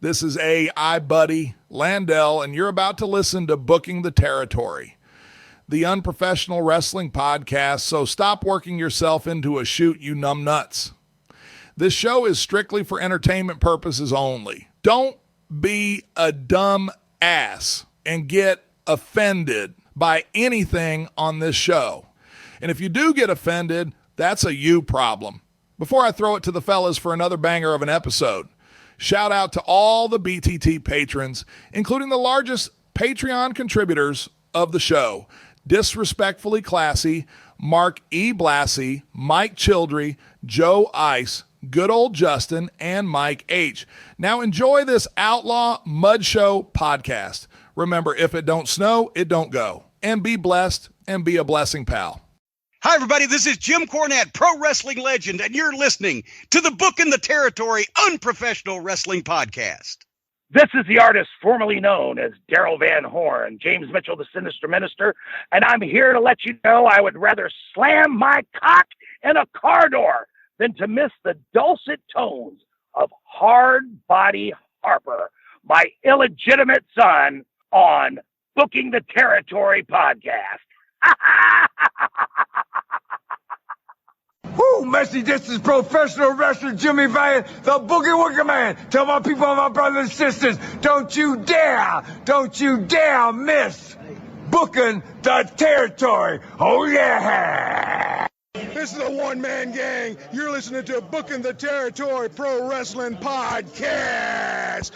This is I Buddy Landell, and you're about to listen to Booking the Territory, the unprofessional wrestling podcast, so stop working yourself into a shoot, you numbnuts. This show is strictly for entertainment purposes only. Don't be a dumb ass and get offended by anything on this show. And if you do get offended, that's a you problem. Before I throw it to the fellas for another banger of an episode, shout out to all the BTT patrons, including the largest Patreon contributors of the show: Disrespectfully Classy, Mark E. Blassie, Mike Childry, Joe Ice, Good Old Justin, and Mike H. Now enjoy this Outlaw Mud Show podcast. Remember, if it don't snow, it don't go. And be blessed and be a blessing, pal. Hi, everybody. This is Jim Cornette, pro wrestling legend, and you're listening to the Book in the Territory Unprofessional Wrestling Podcast. This is the artist formerly known as Daryl Van Horn, James Mitchell, the Sinister Minister, and I'm here to let you know I would rather slam my cock in a car door than to miss the dulcet tones of Hard Body Harper, my illegitimate son, on Booking the Territory podcast. Woo, Messi, this is professional wrestler Jimmy Valiant, the Boogie Woogie Man. Tell my people, my brothers and sisters, don't you dare miss Booking the Territory. Oh, yeah. This is a one-man gang. You're listening to Booking the Territory Pro Wrestling Podcast.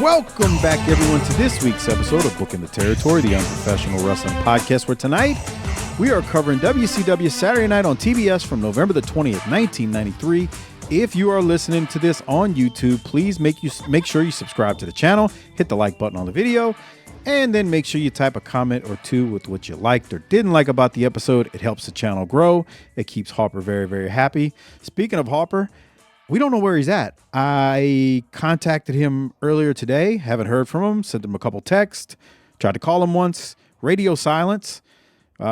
Welcome back, everyone, to this week's episode of Booking the Territory, the unprofessional wrestling podcast, where tonight we are covering WCW Saturday Night on TBS from November the 20th, 1993. If you are listening to this on YouTube, please make sure you subscribe to the channel, hit the like button on the video, and then make sure you type a comment or two with what you liked or didn't like about the episode. It helps the channel grow. It keeps Harper very, very happy. Speaking of Harper, we don't know where he's at. I contacted him earlier today. Haven't heard from him. Sent him a couple texts. Tried to call him once. Radio silence.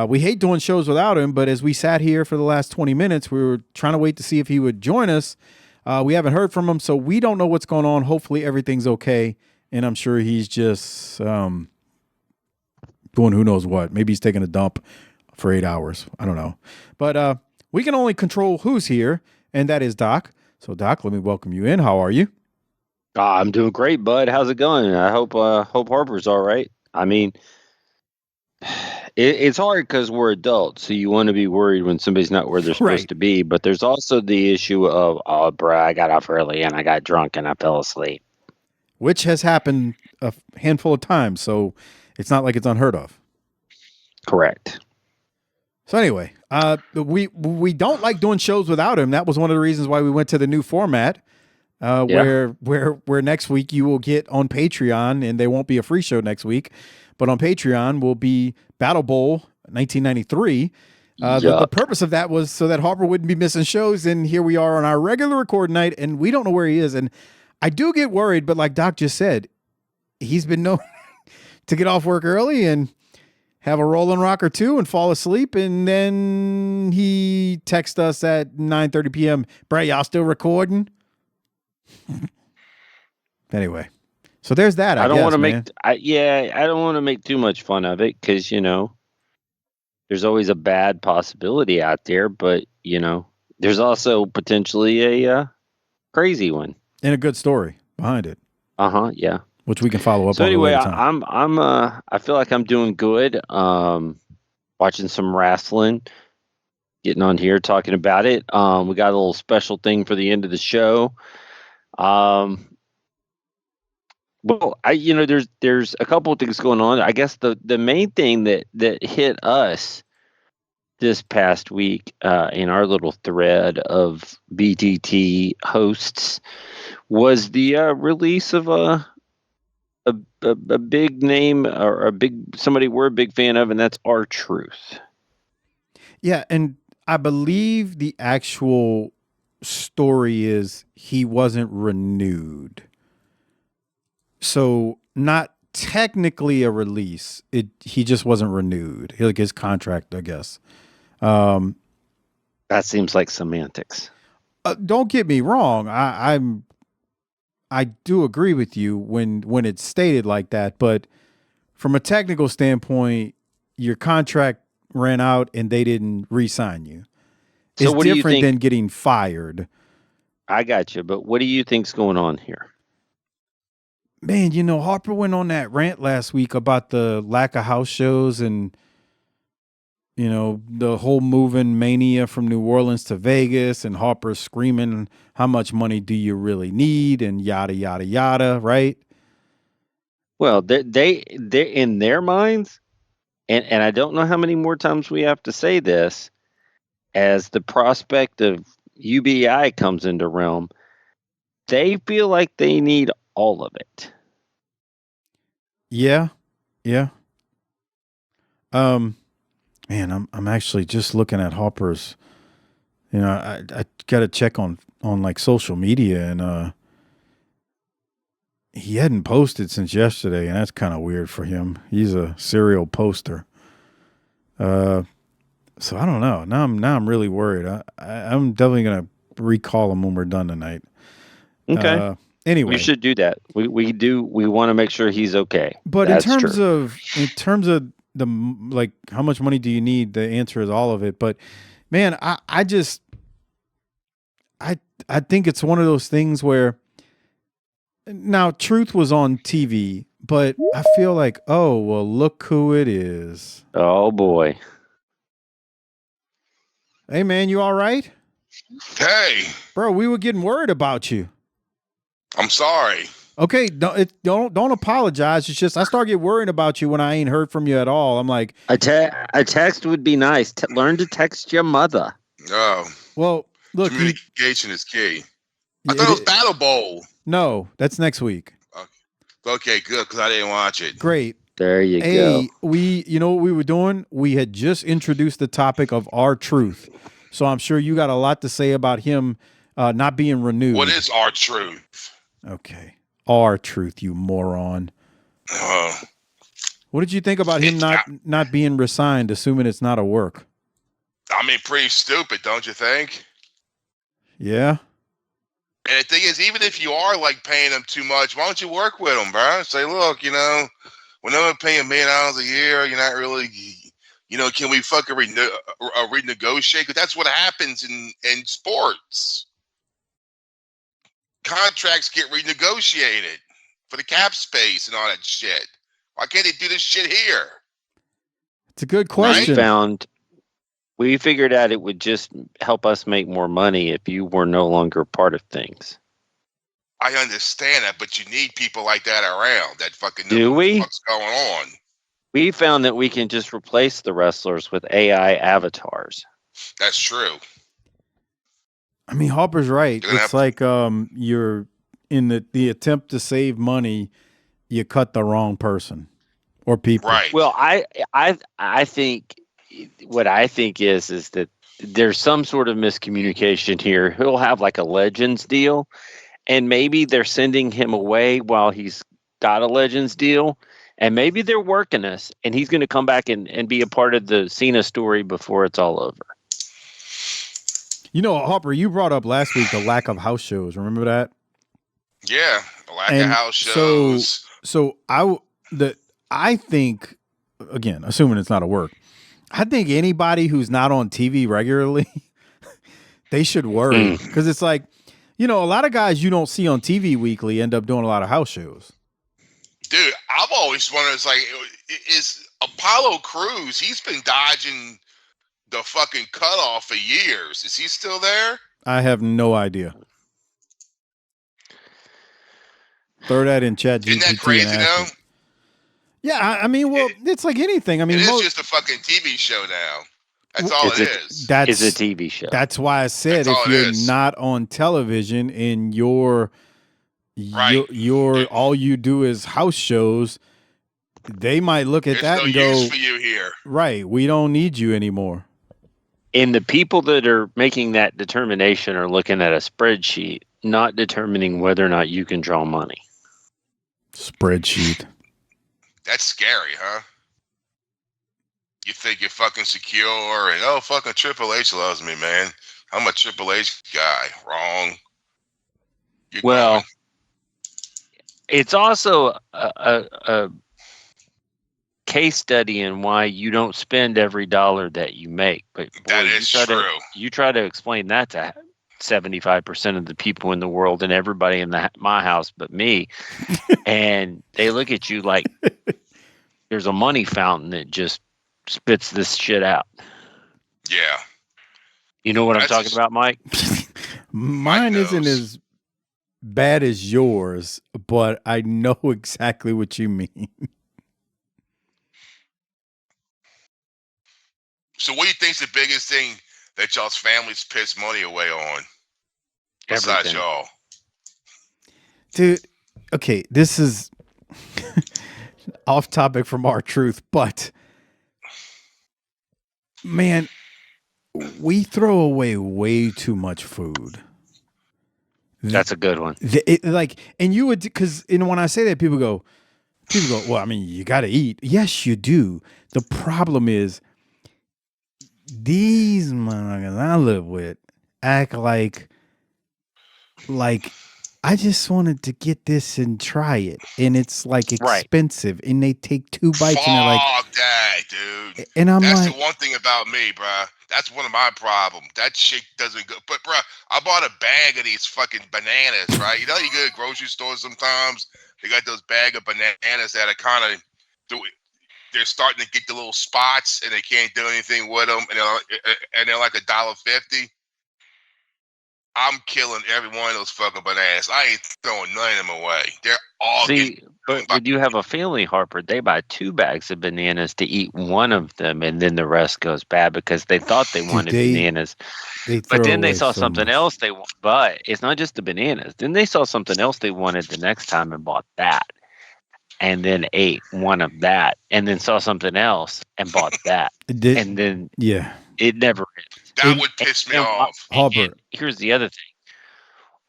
We hate doing shows without him, but as we sat here for the last 20 minutes, we were trying to wait to see if he would join us. We haven't heard from him, so we don't know what's going on. Hopefully everything's okay, and I'm sure he's just doing who knows what. Maybe he's taking a dump for 8 hours. I don't know. But we can only control who's here, and that is Doc. So, Doc, let me welcome you in. How are you? I'm doing great, bud. How's it going? I hope Harper's all right. I mean, it's hard because we're adults, so you want to be worried when somebody's not where they're supposed to be. But there's also the issue of, oh, bro, I got off early and I got drunk and I fell asleep. Which has happened a handful of times, so it's not like it's unheard of. Correct. So anyway, we don't like doing shows without him. That was one of the reasons why we went to the new format, where next week you will get on Patreon, and there won't be a free show next week, but on Patreon will be Battlebowl 1993. The purpose of that was so that Harper wouldn't be missing shows, and here we are on our regular record night, and we don't know where he is. And I do get worried, but like Doc just said, he's been known to get off work early and have a Rolling Rock or two and fall asleep, and then he texts us at 9:30 p.m. Brett, y'all still recording? Anyway, so there's that. I don't want to make too much fun of it because there's always a bad possibility out there, but there's also potentially a crazy one and a good story behind it. Yeah. Which we can follow up so on. Anyway, I feel like I'm doing good. Watching some wrestling, getting on here, talking about it. We got a little special thing for the end of the show. Well, there's a couple of things going on. I guess the main thing that hit us this past week in our little thread of BTT hosts was the release of a big name or somebody we're a big fan of, and that's R-Truth. Yeah, and I believe the actual story is he wasn't renewed. So not technically a release. He just wasn't renewed. Like his contract, I guess. That seems like semantics. Don't get me wrong. I do agree with you when it's stated like that, but from a technical standpoint, your contract ran out and they didn't re-sign you. It's what do you different think? than getting fired. I got you, but what do you think's going on here? Man, Harper went on that rant last week about the lack of house shows and, the whole moving mania from New Orleans to Vegas, and Harper screaming, how much money do you really need? And yada, yada, yada, right? Well, they in their minds, and I don't know how many more times we have to say this, as the prospect of UBI comes into realm, they feel like they need all of it. Yeah. Man, I'm actually just looking at Harper's. I got to check on like social media, and he hadn't posted since yesterday, and that's kind of weird for him. He's a serial poster. So I don't know. Now I'm really worried. I'm definitely gonna recall him when we're done tonight. Okay. Anyway, we should do that. We want to make sure he's okay. But That's in terms true. of the like, how much money do you need? The answer is all of it. But man, I think it's one of those things where now Truth was on TV, but I feel like, oh well, look who it is. Oh boy. Hey man, you all right? Hey, Bro, we were getting worried about you. I'm sorry. Okay, don't apologize. It's just I start getting worried about you when I ain't heard from you at all. I'm like, A text would be nice. Learn to text your mother. Oh, well, look, communication is key. I thought it was Battlebowl. No, that's next week. Okay, good, because I didn't watch it. Great. There you go. You know what we were doing? We had just introduced the topic of R-Truth. So I'm sure you got a lot to say about him not being renewed. What is R-Truth? Okay. R-Truth, you moron. What did you think about him not being resigned, assuming it's not a work? I mean, pretty stupid, don't you think? Yeah. And the thing is, even if you are like paying them too much, why don't you work with them, bro? Say, look, when I'm paying $1 million a year, you're not really, can we fucking renegotiate? Because that's what happens in sports. Contracts get renegotiated for the cap space and all that shit. Why can't they do this shit here? It's a good question. We figured out it would just help us make more money if you were no longer part of things. I understand that, but you need people like that around that fucking know what the fuck's going on. We found that we can just replace the wrestlers with AI avatars. That's true. I mean, Harper's right. It's like you're in the attempt to save money, you cut the wrong person or people. Right. Well, I think what I think is that there's some sort of miscommunication here. He'll have like a Legends deal, and maybe they're sending him away while he's got a Legends deal, and maybe they're working us, and he's going to come back and be a part of the Cena story before it's all over. Harper, you brought up last week the lack of house shows. Remember that? Yeah, the lack of house shows. So I think, again, assuming it's not a work, I think anybody who's not on TV regularly, they should worry, because it's like, a lot of guys you don't see on TV weekly end up doing a lot of house shows. Dude, I've always wondered, it's like, is Apollo Crews, he's been dodging the fucking cutoff for years. Is he still there? I have no idea. Throw that in chat GPT. Isn't that crazy, though? Yeah, I mean, well, it's like anything. I mean, it is just a fucking TV show now. That's all it is. It's a TV show. That's why I said if you're not on television and you're all you do is house shows, they might look at that and go, "There's no use for you here." Right, we don't need you anymore. And the people that are making that determination are looking at a spreadsheet, not determining whether or not you can draw money. spreadsheet. That's scary, huh? You think you're fucking secure and fucking Triple H loves me, man. I'm a Triple H guy. Wrong. Well, it's also a case study in why you don't spend every dollar that you make. But boy, that is true. You try to explain that to 75% of the people in the world and everybody in my house but me, and they look at you like there's a money fountain that just spits this shit out. Yeah. You know what I'm talking about, Mike? Mine isn't as bad as yours, but I know exactly what you mean. So what do you think's the biggest thing that y'all's families piss money away on? Besides Everything. y'all. Dude, okay, this is off topic from our truth, but man, we throw away way too much food. That's a good one. And you would, because when I say that, people go, well, I mean, you got to eat. Yes, you do. The problem is these motherfuckers I live with act like I just wanted to get this and try it, and it's like expensive, and they take 2 bites Fuck and they're like, that, dude. And I'm that's like, the one thing about me, bruh. That's one of my problems. That shit doesn't go. But, bruh, I bought a bag of these fucking bananas, right? You know, you go to grocery stores sometimes. They got those bag of bananas that are kind of, they're starting to get the little spots, and they can't do anything with them, and they're like $1.50. I'm killing every one of those fucking bananas. I ain't throwing none of them away. They're all. But when you have a family, Harper, they buy 2 bags of bananas to eat one of them, and then the rest goes bad because they thought they wanted bananas. But then they saw something else they want. But it's not just the bananas. Then they saw something else they wanted the next time and bought that, and then ate one of that, and then saw something else and bought that, and then it never ends. That would piss me off. And here's the other thing.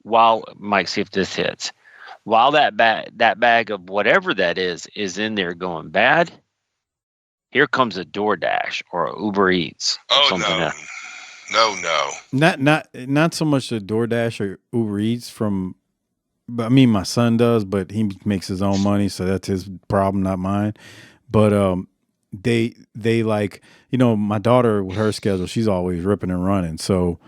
While Mike, see if this hits. While that bag of whatever that is in there going bad, here comes a DoorDash or a Uber Eats or something else. No. Not so much a DoorDash or Uber Eats but I mean my son does, but he makes his own money, so that's his problem, not mine. But they like, you know, my daughter with her schedule, she's always ripping and running. So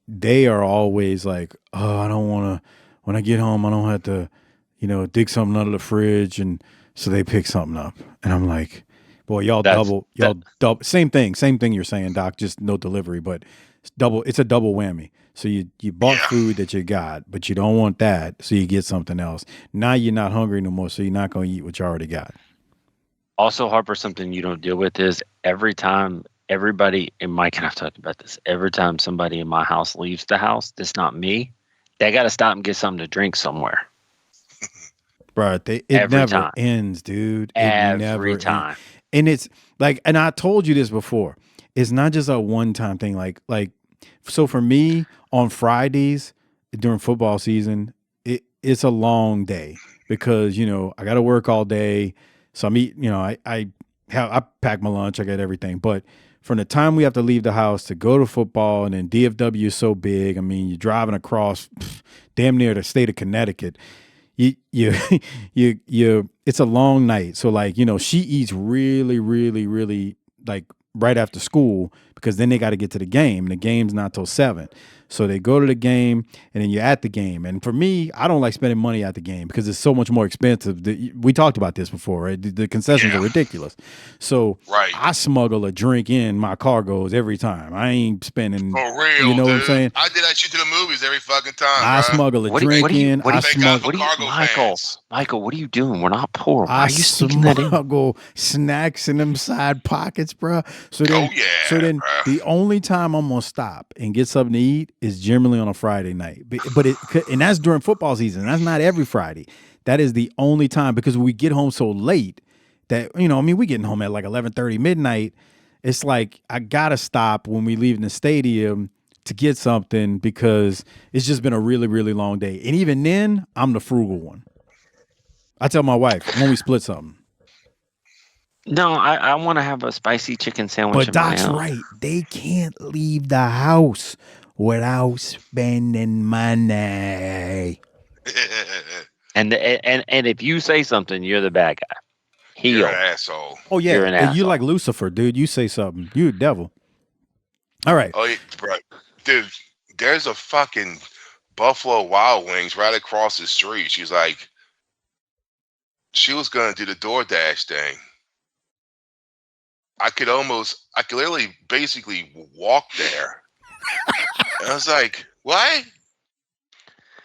they are always like, oh, I don't want to, when I get home, I don't have to, you know, dig something out of the fridge. And so they pick something up. And I'm like, boy, y'all double. Same thing you're saying, Doc, just no delivery, but it's a double whammy. So you bought food that you got, but you don't want that. So you get something else. Now you're not hungry no more. So you're not going to eat what you already got. Also, Harper, something you don't deal with is every time everybody, and Mike and I've talked about this, every time somebody in my house leaves the house, that's not me, they got to stop and get something to drink somewhere. Bro, it never ends, dude. Every time. And it's like, and I told you this before, it's not just a one-time thing. Like, so for me on Fridays during football season, it's a long day because, you know, I got to work all day. So I'm eating, you know, I pack my lunch, I got everything. But from the time we have to leave the house to go to football, and then DFW is so big. I mean, you're driving across damn near the state of Connecticut. It's a long night. So like, you know, she eats really, really, really like right after school because then they got to get to the game, and the game's not till 7. So they go to the game, and then you're at the game. And for me, I don't like spending money at the game because it's so much more expensive. We talked about this before, right? The concessions are ridiculous. So I smuggle a drink in my cargoes every time. I ain't spending. For real, you know dude. what I'm saying? I did that shit to the movies every fucking time. I smuggle a drink in. Michael, what are you doing? We're not poor. Why are you sneaking that in? I smuggle snacks in them side pockets, bro. So then, the only time I'm gonna stop and get something to eat is generally on a Friday night. And that's during football season. That's not every Friday. That is the only time because we get home so late that, you know, I mean, we getting home at like 11:30 midnight. It's like I gotta stop when we leave in the stadium to get something because it's just been a really, really long day. And even then, I'm the frugal one. I tell my wife when we split something. No, I want to have a spicy chicken sandwich. But Doc's right. They can't leave the house without spending money. And if you say something, you're the bad guy. You're an asshole. Oh yeah, You're an asshole. You like Lucifer, dude. You say something, you the devil. All right. Oh, yeah, bro. Dude, there's a fucking Buffalo Wild Wings right across the street. She was gonna do the DoorDash thing. I could literally basically walk there. And I was like, what?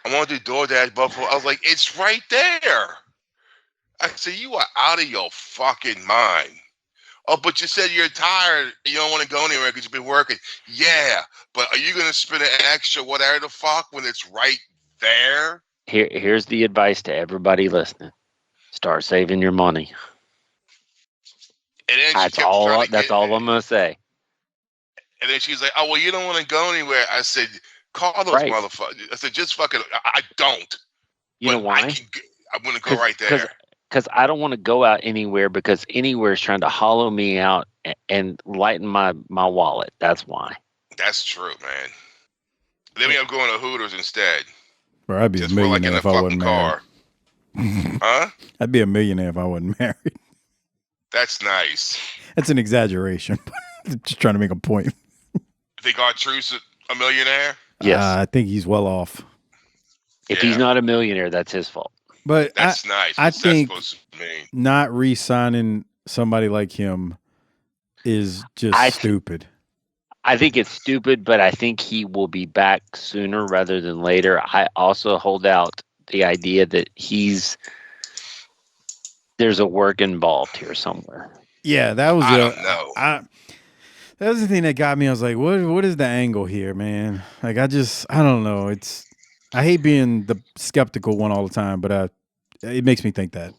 I want to do DoorDash Buffalo. I was like, it's right there. I said, you are out of your fucking mind. Oh, but you said you're tired. You don't want to go anywhere because you've been working. Yeah, but are you going to spend an extra whatever the fuck when it's right there? Here's the advice to everybody listening. Start saving your money. And then That's all I'm going to say. And then she's like, oh, well, you don't want to go anywhere. I said, call those motherfuckers. I said, just fucking, I don't. You know why? I'm going to go right there. Because I don't want to go out anywhere because anywhere is trying to hollow me out and lighten my wallet. That's why. That's true, man. Then I'm going to Hooters instead. Bro, I'd be a millionaire if I wasn't married. Huh? I'd be a millionaire if I wasn't married. That's nice. That's an exaggeration. Just trying to make a point. Think Artrude's a millionaire? Yes. I think he's well off. If he's not a millionaire, that's his fault. But that's nice. I think supposed to mean? Not re-signing somebody like him is just stupid. I think it's stupid, but I think he will be back sooner rather than later. I also hold out the idea that there's a work involved here somewhere. Yeah, that was I don't know. That was the thing that got me. I was like, what is the angle here, man? Like, I don't know. I hate being the skeptical one all the time, but it makes me think that.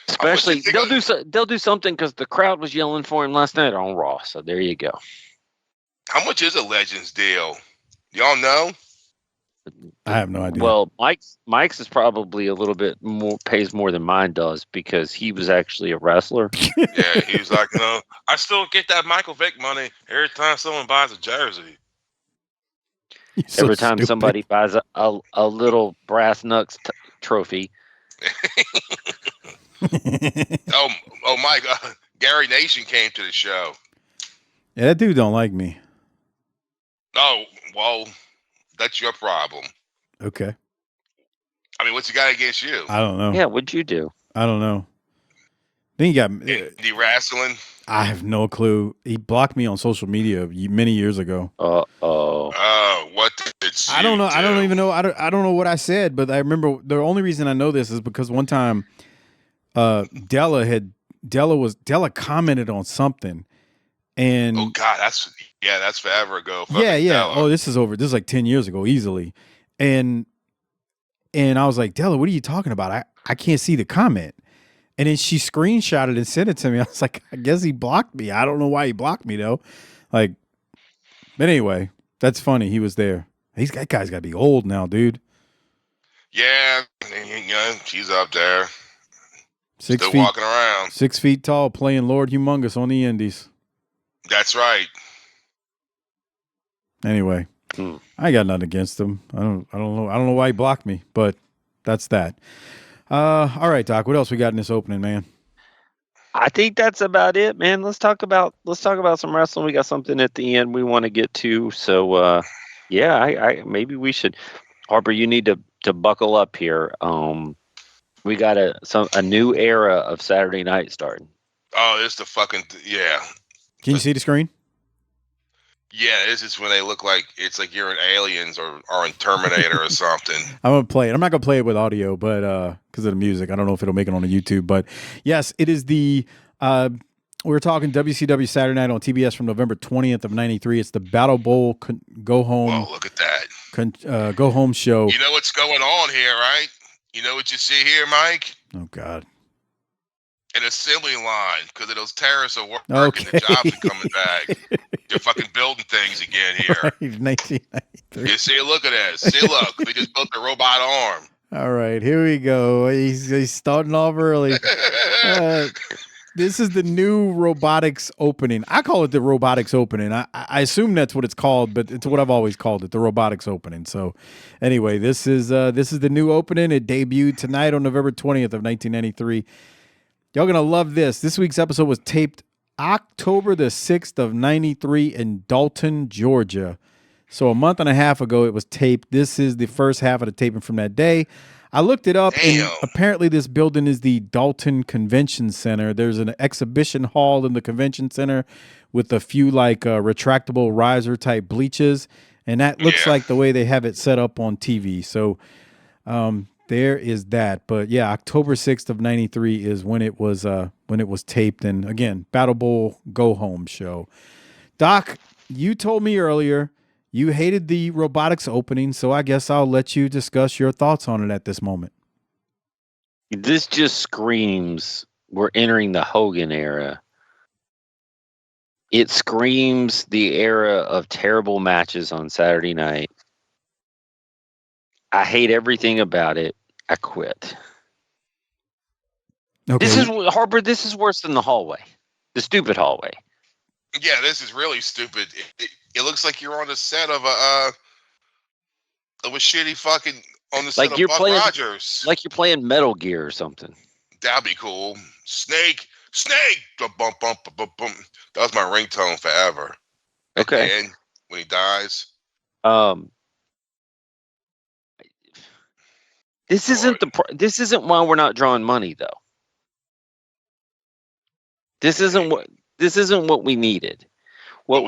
Especially, they'll do something because the crowd was yelling for him last night on Raw. So there you go. How much is a Legends deal? Y'all know? I have no idea. Well, Mike's is probably a little bit more, pays more than mine does because he was actually a wrestler. Yeah, he was like, no, I still get that Michael Vick money every time someone buys a jersey. Every time somebody buys a little brass knucks trophy. oh, Mike, Gary Nation came to the show. Yeah, that dude don't like me. Oh, well, that's your problem. Okay. I mean, what's he got against you? I don't know. Yeah, what'd you do? I don't know. Then he got the wrestling. I have no clue. He blocked me on social media many years ago. What did I don't know. I don't even know. I don't know what I said, but I remember the only reason I know this is because one time, Della commented on something, and oh God, that's forever ago. Yeah. Della. Oh, this is over. This is like 10 years ago, easily, and I was like, Della, what are you talking about? I can't see the comment. And then she screenshotted and sent it to me. I was like, I guess he blocked me. I don't know why he blocked me though. But anyway, that's funny. He was there. That guy's got to be old now, dude. Yeah, she's up there. 6 Still feet, walking around. 6 feet tall, playing Lord Humongous on the Indies. That's right. Anyway, I got nothing against him. I don't know why he blocked me, but that's that. All right, Doc. What else we got in this opening, man? I think that's about it, man. Let's talk about some wrestling. We got something at the end we want to get to. So, I maybe we should. Harper, you need to buckle up here. We got a new era of Saturday Night starting. Oh, it's the fucking yeah. Can you see the screen? Yeah, this is when they look like it's like you're in Aliens or in Terminator or something. I'm gonna play it. I'm not gonna play it with audio, but because of the music, I don't know if it'll make it on the YouTube. But yes, it is the. We're talking WCW Saturday Night on TBS from November 20th of '93. It's the Battlebowl Go Home. Oh, look at that! Go Home show. You know what's going on here, right? You know what you see here, Mike? Oh God. An assembly line because of those terrorists are working. Okay. The jobs are coming back. They're fucking building things again here. Right, 1993. You see, look at this. See, look, they just built the robot arm. All right, here we go. He's starting off early. This is the new robotics opening. I call it the robotics opening. I assume that's what it's called, but it's what I've always called it, the robotics opening. So anyway, this is the new opening. It debuted tonight on November 20th of 1993. Y'all going to love this. This week's episode was taped October the 6th of 93 in Dalton, Georgia. So a month and a half ago it was taped. This is the first half of the taping from that day. I looked it up, and apparently this building is the Dalton Convention Center. There's an exhibition hall in the convention center with a few like retractable riser type bleachers, and that looks like the way they have it set up on TV. So there is that. But yeah, October 6th of 93 is when it was taped. And again, Battlebowl Go Home show. Doc, you told me earlier you hated the robotics opening, so I guess I'll let you discuss your thoughts on it at this moment. This just screams we're entering the Hogan era. It screams the era of terrible matches on Saturday night. I hate everything about it. I quit. Okay. Harper, this is worse than the hallway. The stupid hallway. Yeah, this is really stupid. It looks like you're on the set of a shitty fucking on the set of Buck Rogers. Like you're playing Metal Gear or something. That'd be cool. Snake. Bump, bump, bump, bump, bump. That was my ringtone forever. Okay. And when he dies. This isn't why we're not drawing money though. This isn't what we needed. What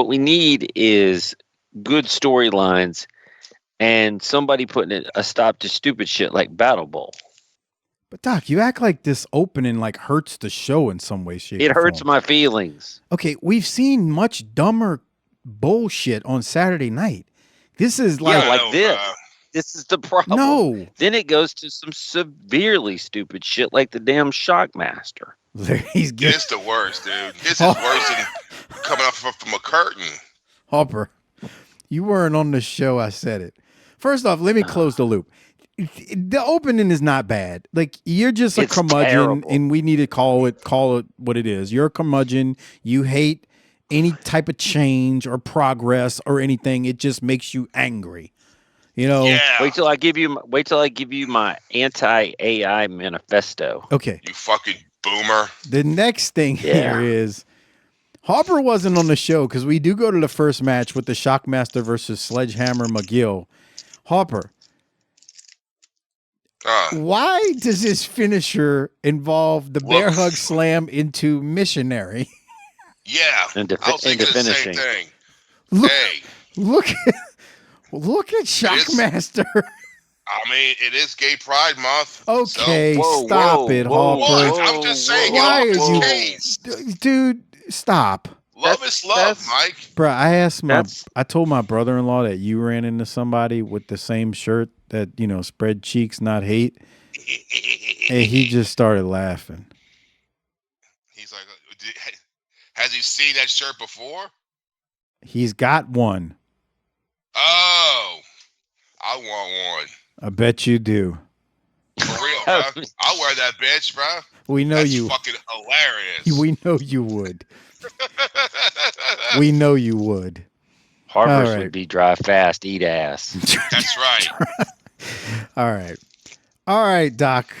we need is good storylines and somebody putting a stop to stupid shit like Battlebowl. But Doc, you act like this opening like hurts the show in some way, shape. It hurts my feelings. Okay, we've seen much dumber bullshit on Saturday night. This is this. This is the problem. No. Then it goes to some severely stupid shit like the damn Shockmaster. It's the worst, dude. This is worse than coming off from a curtain. Harper, you weren't on the show. I said it. First off, let me close the loop. The opening is not bad. Like, you're just a curmudgeon, terrible. And we need to call it what it is. You're a curmudgeon. You hate any type of change or progress or anything. It just makes you angry. You know. Yeah. Wait till I give you my anti-AI manifesto. Okay. You fucking boomer. The next thing here is Harper wasn't on the show because we do go to the first match with the Shockmaster versus Sledgehammer McGill. Harper, why does this finisher involove the bear hug slam into missionary? Yeah, and I was thinking the finishing. same thing. Look at Shockmaster. I mean, it is Gay Pride Month. Okay, stop it, Harper. I'm just saying. Why are you, dude? Stop. Love is love, Mike. Bro, I told my brother-in-law that you ran into somebody with the same shirt that, spread cheeks, not hate. And he just started laughing. He's like, has he seen that shirt before? He's got one. Oh, I want one. I bet you do. For real, bro. I'll wear that bitch, bro. We know That's you. Fucking hilarious. We know you would. We know you would. Harper's would be drive fast, eat ass. That's right. All right, Doc.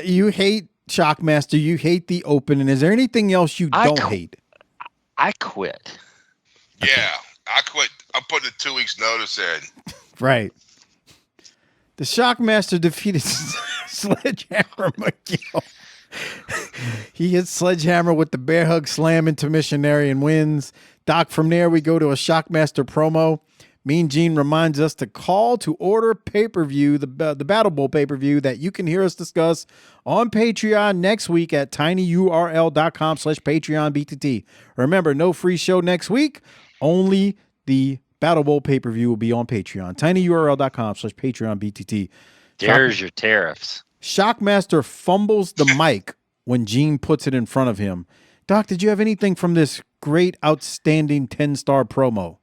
You hate Shockmaster. You hate the opening. Is there anything else you don't hate? I quit. Yeah, I quit. I'm putting a 2 weeks notice in. Right. The Shockmaster defeated Sledgehammer McGill. He hits Sledgehammer with the bear hug slam into missionary and wins. Doc, from there we go to a Shockmaster promo. Mean Gene reminds us to call to order pay-per-view, the Battlebowl pay-per-view that you can hear us discuss on Patreon next week at tinyurl.com/PatreonBTT. Remember, no free show next week. Only the Battlebowl pay-per-view will be on Patreon. tinyurl.com/PatreonBTT. There's your tariffs. Shockmaster fumbles the mic when Gene puts it in front of him. Doc, did you have anything from this great, outstanding 10-star promo?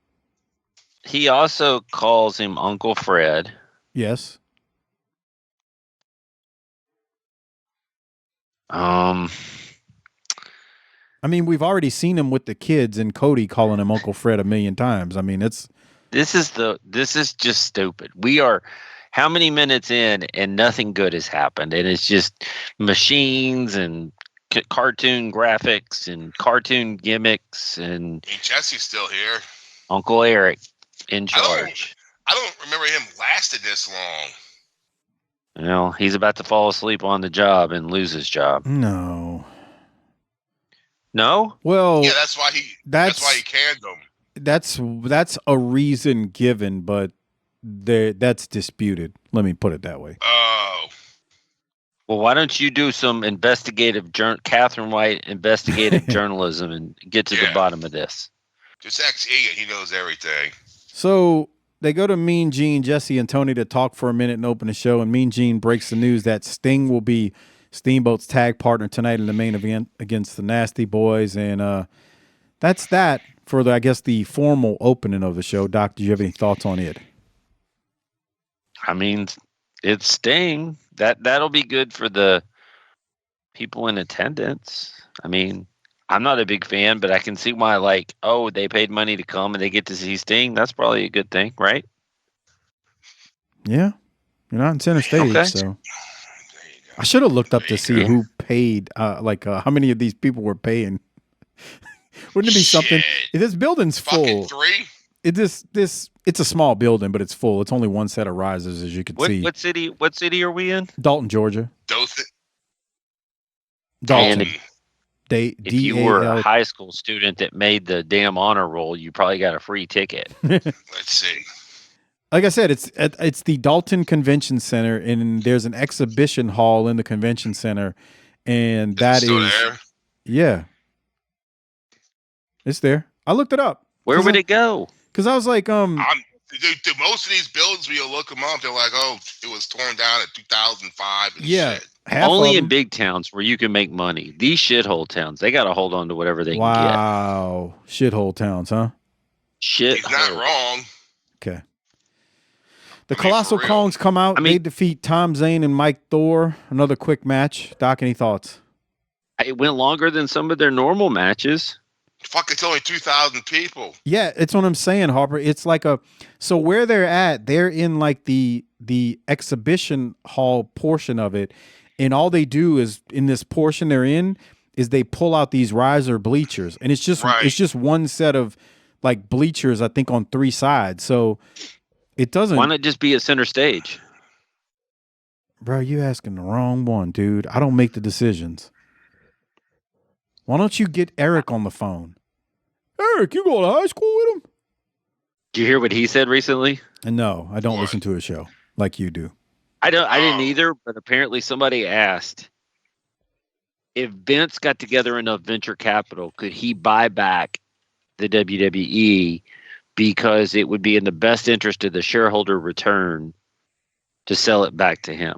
He also calls him Uncle Fred. Yes. Um, I mean, we've already seen him with the kids and Cody calling him Uncle Fred a million times. I mean, this is just stupid. We are how many minutes in and nothing good has happened, and it's just machines and cartoon graphics and cartoon gimmicks and Jesse's still here. Uncle Eric in charge. I don't remember him lasted this long. You know, he's about to fall asleep on the job and lose his job. No. Well, yeah, that's why he canned them. That's a reason given, but that's disputed. Let me put it that way. Oh. Well, why don't you do some Catherine White investigative journalism and get to the bottom of this? Just ask Ian. He knows everything. So they go to Mean Gene, Jesse, and Tony to talk for a minute and open the show, and Mean Gene breaks the news that Sting will be Steamboat's tag partner tonight in the main event against the Nasty Boys, and that's that for the formal opening of the show. Doc, do you have any thoughts on it? I mean, it's Sting. That'll be good for the people in attendance. I mean, I'm not a big fan, but I can see why, they paid money to come and they get to see Sting. That's probably a good thing, right? Yeah. You're not in center stage, so. I should have looked up to see who paid, how many of these people were paying. Wouldn't it be something? If this building's full. Fucking 3? It's a small building, but it's full. It's only one set of risers, as you can see. What city are we in? Dalton, Georgia. Dalton. And if you were a high school student that made the damn honor roll, you probably got a free ticket. Let's see. Like I said, it's the Dalton Convention Center, and there's an exhibition hall in the convention center, and that is there? Yeah, it's there. I looked it up. Where would it go? Because I was like, Do most of these buildings, when you look them up, they're like, oh, it was torn down in 2005. And shit. Only in big towns where you can make money. These shithole towns, they got to hold on to whatever they can get. Wow, shithole towns, huh? He's not wrong. Okay. The Colossal Kongs come out. They defeat Tom Zane and Mike Thor. Another quick match. Doc, any thoughts? It went longer than some of their normal matches. Fuck, it's only 2,000 people. Yeah, it's what I'm saying, Harper. It's like so where they're at, they're in like the exhibition hall portion of it, and all they do is in this portion they're in is they pull out these riser bleachers, and it's just one set of like bleachers, I think, on 3 sides. So it doesn't. Why not just be a center stage? Bro, you asking the wrong one, dude. I don't make the decisions. Why don't you get Eric on the phone? Eric, you go to high school with him? Did you hear what he said recently? And no, I don't listen to his show like you do. I didn't either, but apparently somebody asked if Vince got together enough venture capital, could he buy back the WWE because it would be in the best interest of the shareholder return to sell it back to him.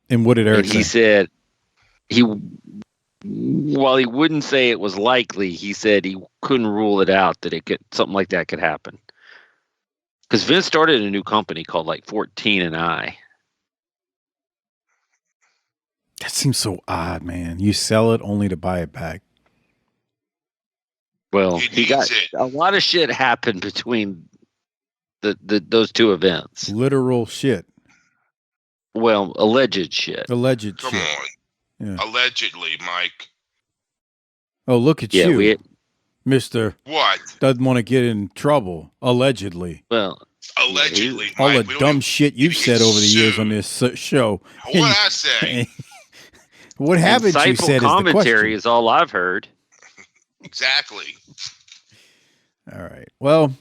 And what did Eric say? He said while he wouldn't say it was likely, he said he couldn't rule it out that something like that could happen. Because Vince started a new company called 14 and I. That seems so odd, man. You sell it only to buy it back. Well, a lot of shit happened between those two events. Literal shit. Well, alleged shit. Come on. Yeah. Allegedly, Mike. Oh, look at you. Mr. What? Doesn't want to get in trouble. Allegedly. Well, allegedly. All the dumb shit you've said over the years on this show. What I say? What haven't you said commentary is all I've heard. Exactly. All right. Well,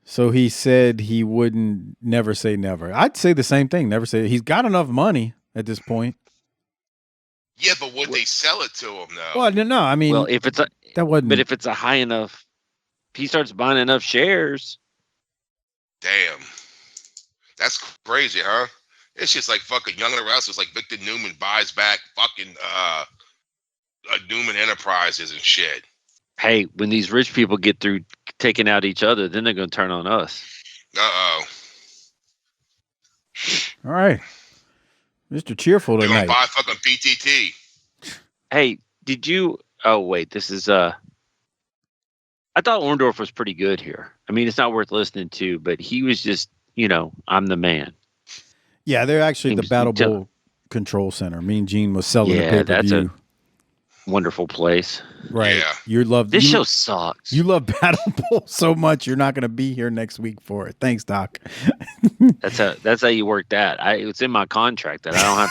so he said he wouldn't never say never. I'd say the same thing. Never say. He's got enough money at this point. Yeah, but would they sell it to him though? Well, no. I mean, if it's if it's a high enough, if he starts buying enough shares. Damn, that's crazy, huh? It's just like fucking Young and the Restless, like Victor Newman buys back fucking Newman Enterprises and shit. Hey, when these rich people get through taking out each other, then they're going to turn on us. Uh-oh. All right. Mr. Cheerful They're tonight. going to buy fucking PTT. Hey, did you... Oh, wait, this is... I thought Orndorff was pretty good here. I mean, it's not worth listening to, but he was just, I'm the man. Yeah, they're actually the Battlebowl Control Center. Mean Gene was selling the pay-per-view. That's a wonderful place. Right. Yeah. This show sucks. You love Battlebowl so much, you're not going to be here next week for it. Thanks, Doc. That's how you work that. It's in my contract that I don't have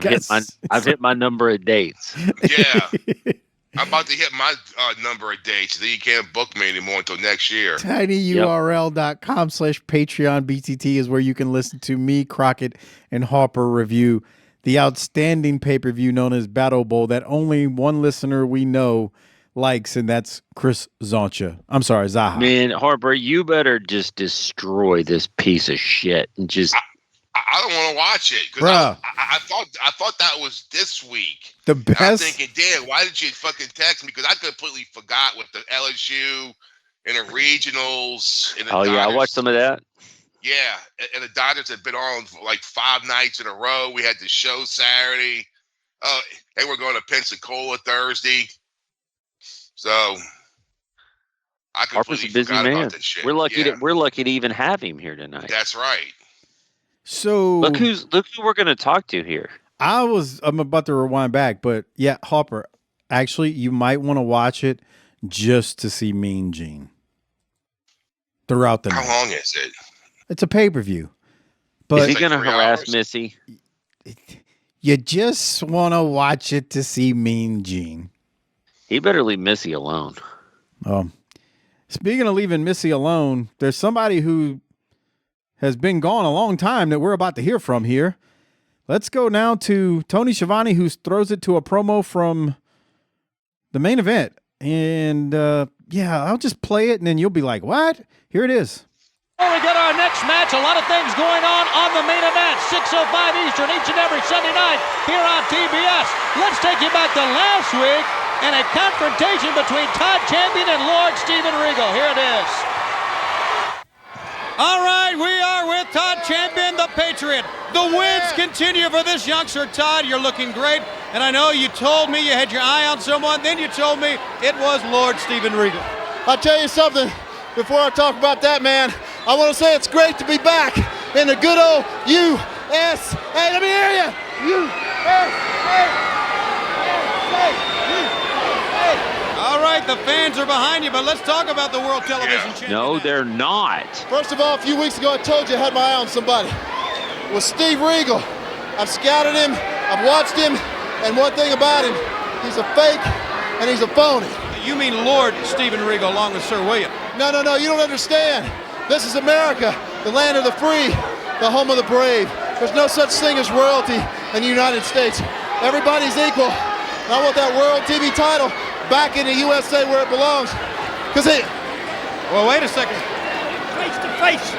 to. I've hit my number of dates. Yeah. I'm about to hit my number of dates. Then you can't book me anymore until next year. tinyurl.com/Patreon BTT is where you can listen to me, Crockett, and Harper review the outstanding pay-per-view known as Battlebowl that only one listener we know likes, and that's Chris Zoncha. I'm sorry, Zaha. Man, Harper, you better just destroy this piece of shit and just... I don't want to watch it because I thought that was this week. The best. And I'm thinking, damn, why did you fucking text me? Because I completely forgot with the LSU and the regionals. And the Dodgers. Yeah, I watched some of that. Yeah, and the Dodgers had been on for like 5 nights in a row. We had the show Saturday. And we're going to Pensacola Thursday. So I Harper's completely a busy forgot man. about that shit. We're lucky to even have him here tonight. That's right. So look who we're going to talk to here. I'm about to rewind back, but yeah, Harper, actually, you might want to watch it just to see Mean Gene throughout the night. How long is it? It's a pay-per-view. But is he going to harass Missy? You just want to watch it to see Mean Gene. He better leave Missy alone. Speaking of leaving Missy alone, there's somebody who has been gone a long time that we're about to hear from here. Let's go now to Tony Schiavone, who throws it to a promo from the main event. And I'll just play it and then you'll be like, what? Here it is. Before we get our next match, a lot of things going on the main event. 6:05 Eastern each and every Sunday night here on TBS. Let's take you back to last week and a confrontation between Todd Champion and Lord Steven Regal. Here it is. All right, we are with Todd Champion, the Patriot. The wins continue for this youngster, Todd. You're looking great. And I know you told me you had your eye on someone. Then you told me it was Lord Steven Regal. I'll tell you something. Before I talk about that, man, I want to say it's great to be back in the good old USA. Let me hear you. USA. All right, the fans are behind you, but let's talk about the World Television Championship. No, they're not. First of all, a few weeks ago, I told you I had my eye on somebody. It was Steve Regal. I've scouted him, I've watched him, and one thing about him, he's a fake and he's a phony. You mean Lord Steven Regal along with Sir William? No, you don't understand. This is America, the land of the free, the home of the brave. There's no such thing as royalty in the United States. Everybody's equal. And I want that World TV title back in the USA where it belongs. Well, wait a second. Face to face.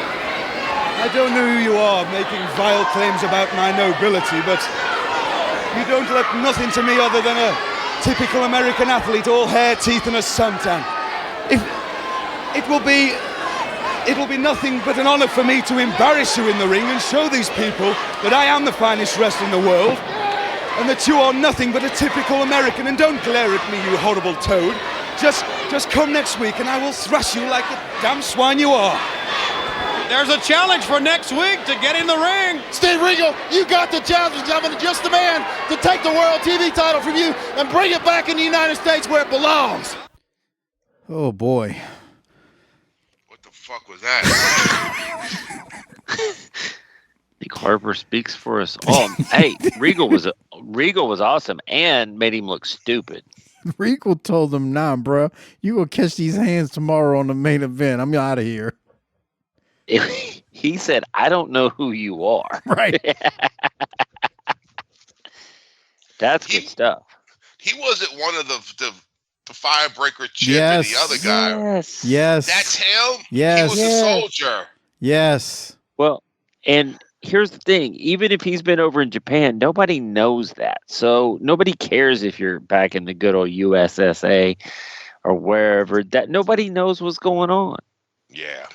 I don't know who you are making vile claims about my nobility, but you don't look nothing to me other than a typical American athlete, all hair, teeth, and a suntan. It will be nothing but an honor for me to embarrass you in the ring and show these people that I am the finest wrestler in the world and that you are nothing but a typical American. And don't glare at me, you horrible toad. Just come next week and I will thrash you like the damn swine you are. There's a challenge for next week to get in the ring. Steve Regal, you got the challenge. I'm just the man to take the World TV title from you and bring it back in the United States where it belongs. Oh, boy. What the fuck was that? I think Harper speaks for us all. Hey, Regal was awesome and made him look stupid. Regal told him, nah, bro, you will catch these hands tomorrow on the main event. I'm out of here. He said, I don't know who you are. Right. That's good stuff. He wasn't one of the firebreaker chip and the other guy. Yes. That's him? Yes. He was a soldier. Yes. Well, and here's the thing. Even if he's been over in Japan, nobody knows that. So nobody cares if you're back in the good old USSA or wherever, that nobody knows what's going on. Yeah.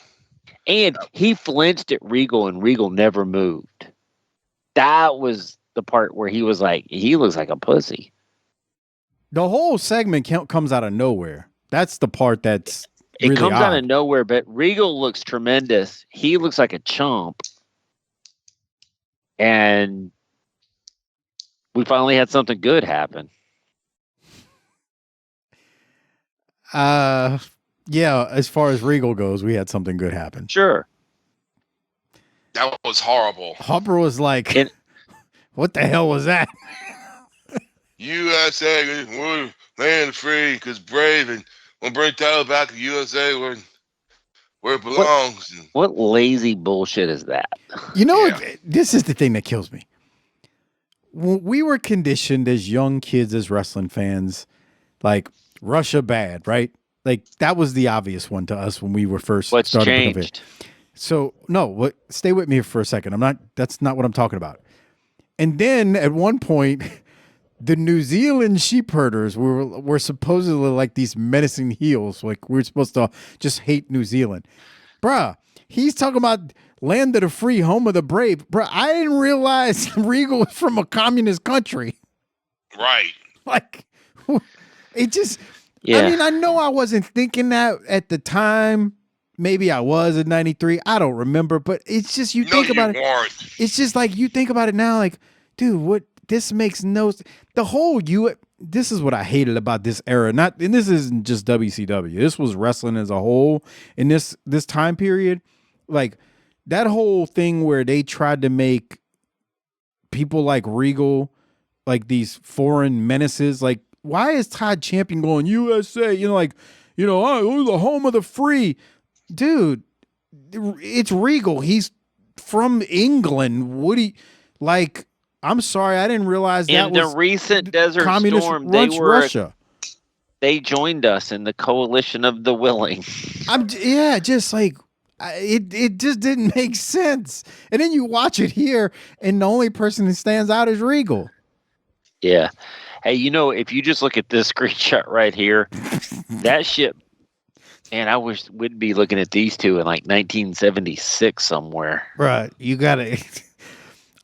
And he flinched at Regal, and Regal never moved. That was the part where he was like, he looks like a pussy. The whole segment comes out of nowhere. That's the part that's it really comes odd. out of nowhere, but Regal looks tremendous. He looks like a chump. And we finally had something good happen. Yeah, as far as Regal goes, we had something good happen. Sure. That was horrible. Harper was like, what the hell was that? USA, we're land free because brave, and we'll bring title back to USA where it belongs. What lazy bullshit is that? You know, this is the thing that kills me. When we were conditioned as young kids, as wrestling fans, like Russia bad, right? Like that was the obvious one to us when we were first starting changed? So no, stay with me for a second. That's not what I'm talking about. And then at one point, the New Zealand sheep herders were supposedly like these menacing heels. Like we're supposed to just hate New Zealand. Bruh, he's talking about land of the free, home of the brave. Bruh, I didn't realize Regal was from a communist country. Right. Like, it just, yeah. I mean, I know I wasn't thinking that at the time. Maybe I was in 93. I don't remember, but it's just, you think about it. It's just like, you think about it now, like, dude, what, this makes no, the whole, this is what I hated about this era. And this isn't just WCW. This was wrestling as a whole in this time period. Like that whole thing where they tried to make people like Regal, like these foreign menaces. Like, why is Todd Champion going USA? Oh, the home of the free. Dude, it's Regal. He's from England. I'm sorry, I didn't realize that was in the recent Desert communist Storm. Russia. They joined us in the coalition of the willing. Just like it just didn't make sense. And then you watch it here, and the only person that stands out is Regal. Yeah. Hey, if you just look at this screenshot right here, that shit. And I wish we'd be looking at these two in like 1976 somewhere. Right. You got to.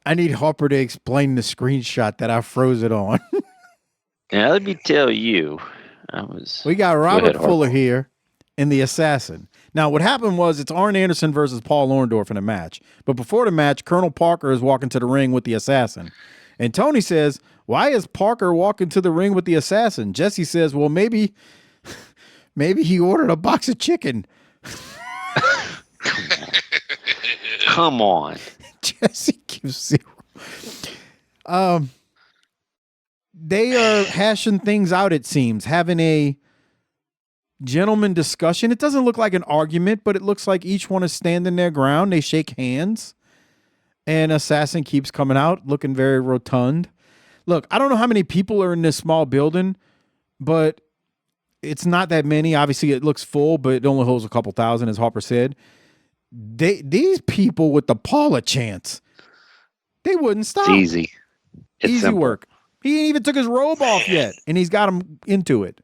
I need Harper to explain the screenshot that I froze it on. Now, let me tell you. We got Robert Fuller here in The Assassin. Now, what happened was it's Arn Anderson versus Paul Orndorff in a match. But before the match, Colonel Parker is walking to the ring with the Assassin. And Tony says, why is Parker walking to the ring with the Assassin? Jesse says, well, maybe he ordered a box of chicken. Come on. Jesse gives zero. They are hashing things out, it seems, having a gentleman discussion. It doesn't look like an argument, but it looks like each one is standing their ground. They shake hands, and Assassin keeps coming out, looking very rotund. Look, I don't know how many people are in this small building, but it's not that many. Obviously, it looks full, but it only holds a couple thousand, as Harper said. These people with the Paula chants, they wouldn't stop. It's easy. It's easy simple. work. He ain't even took his robe off yet, and he's got him into it.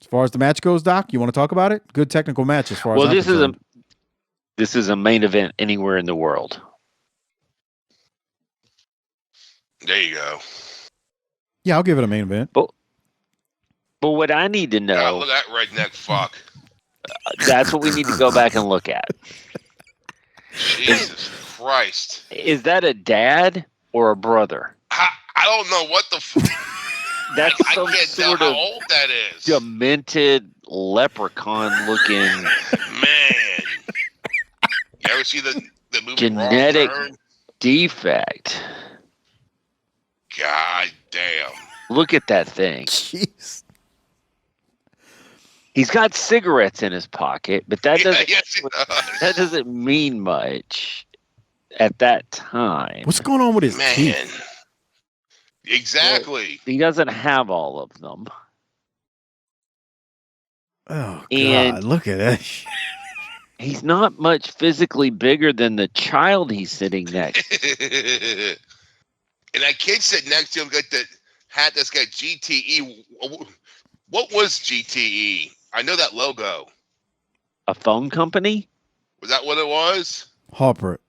As far as the match goes, Doc, you want to talk about it? Good technical match as far as I'm concerned. This is a main event anywhere in the world. There you go. Yeah, I'll give it a main event. But what I need to know... God, look at that redneck fuck. That's what we need to go back and look at. Jesus Christ. Is that a dad or a brother? I don't know what the fuck. That's I some can't sort tell of how old that is. demented leprechaun-looking... Man. You ever see the movie genetic Wrong Turn? defect. God damn. Look at that thing. Jeez. He's got cigarettes in his pocket, but that doesn't Yes, he does. that doesn't mean much at that time. What's going on with his teeth? Man. Exactly. He doesn't have all of them. Oh, And- God, look at that. He's not much physically bigger than the child he's sitting next to. And that kid sitting next to him got that hat that's got GTE. What was GTE? I know that logo. A phone company? Was that what it was? Harper,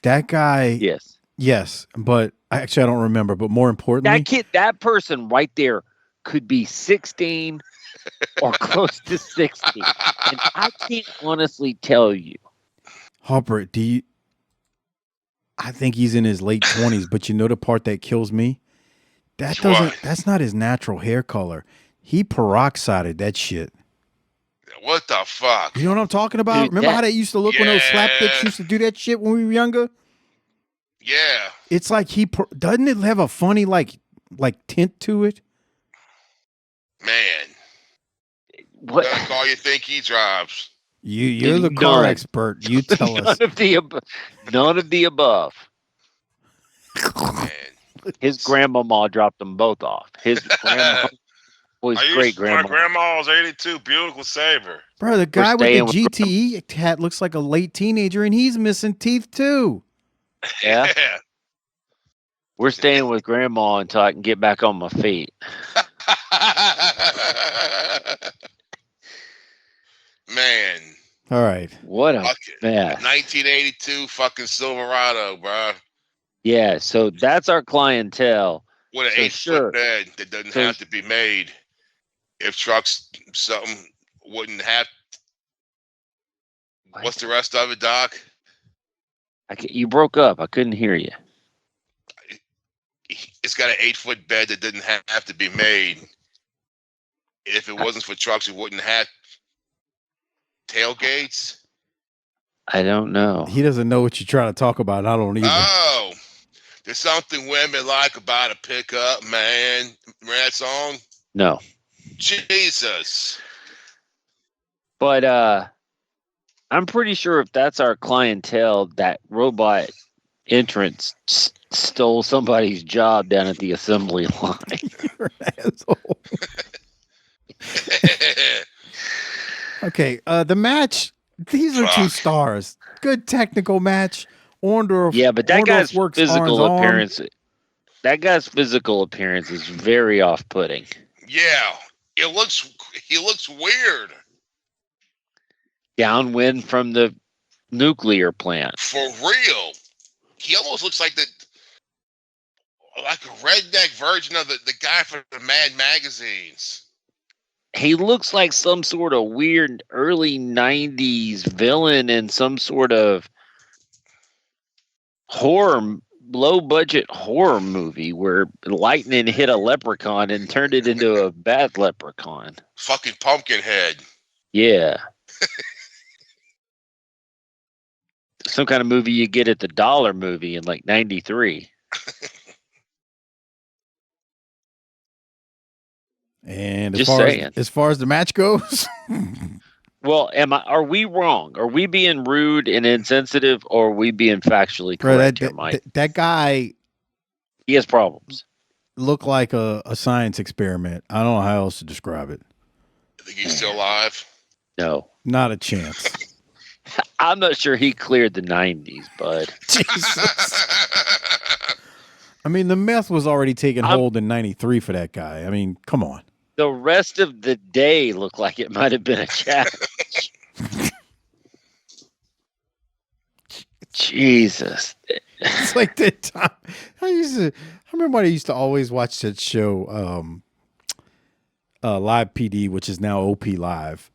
that guy. Yes. Yes, but actually I don't remember. But more importantly, that person right there could be 16 or close to 60, and I can't honestly tell you. Harper, I think he's in his late 20s, but you know the part that kills me? That's not his natural hair color. He peroxided that shit. What the fuck? You know what I'm talking about? Dude, Remember how they used to look when those slapdicks used to do that shit when we were younger? Yeah. It's like doesn't it have a funny like tint to it? Man. What That's all you think he drives. You're the car expert. You tell us. None of the above. Man. His grandmama dropped them both off. His grandma was great grandma. My grandma was 82. Buick LeSabre. Bro, the guy with the GTE hat looks like a late teenager, and he's missing teeth too. Yeah. We're staying with grandma until I can get back on my feet. Man. All right. What a mess. 1982 fucking Silverado, bro. Yeah, so that's our clientele. With an 8-foot bed that doesn't have to be made. If trucks something wouldn't have. What's the rest of it, Doc? You broke up. I couldn't hear you. It's got an 8-foot bed that didn't have to be made. If it wasn't for trucks, it wouldn't have tailgates. I don't know. He doesn't know what you're trying to talk about. I don't either. Oh, there's something women like about a pickup, man. Remember that song? No. Jesus. But I'm pretty sure if that's our clientele, that robot entrance stole somebody's job down at the assembly line. You're an asshole. Okay, the match. These are 2 stars. Good technical match. Orndorff. Yeah, but that guy's works physical Arn's appearance. That guy's physical appearance is very off-putting. Yeah, he looks weird. Downwind from the nuclear plant. For real. He almost looks like a redneck version of the guy from the Mad magazines. He looks like some sort of weird early 90s villain in some sort of low-budget horror movie where lightning hit a leprechaun and turned it into a bad leprechaun. Fucking Pumpkinhead. Yeah. Some kind of movie you get at the Dollar Movie in like 93. And as far as the match goes, well, are we wrong? Are we being rude and insensitive, or are we being factually correct here, Mike? That guy, he has problems. Looked like a science experiment. I don't know how else to describe it. I think he's still alive. No, not a chance. I'm not sure he cleared the 90s, bud. Jesus. I mean, the meth was already taking hold in 93 for that guy. I mean, come on. The rest of the day looked like it might have been a challenge. Jesus. It's like that time. I remember when I used to always watch that show, Live PD, which is now OP Live.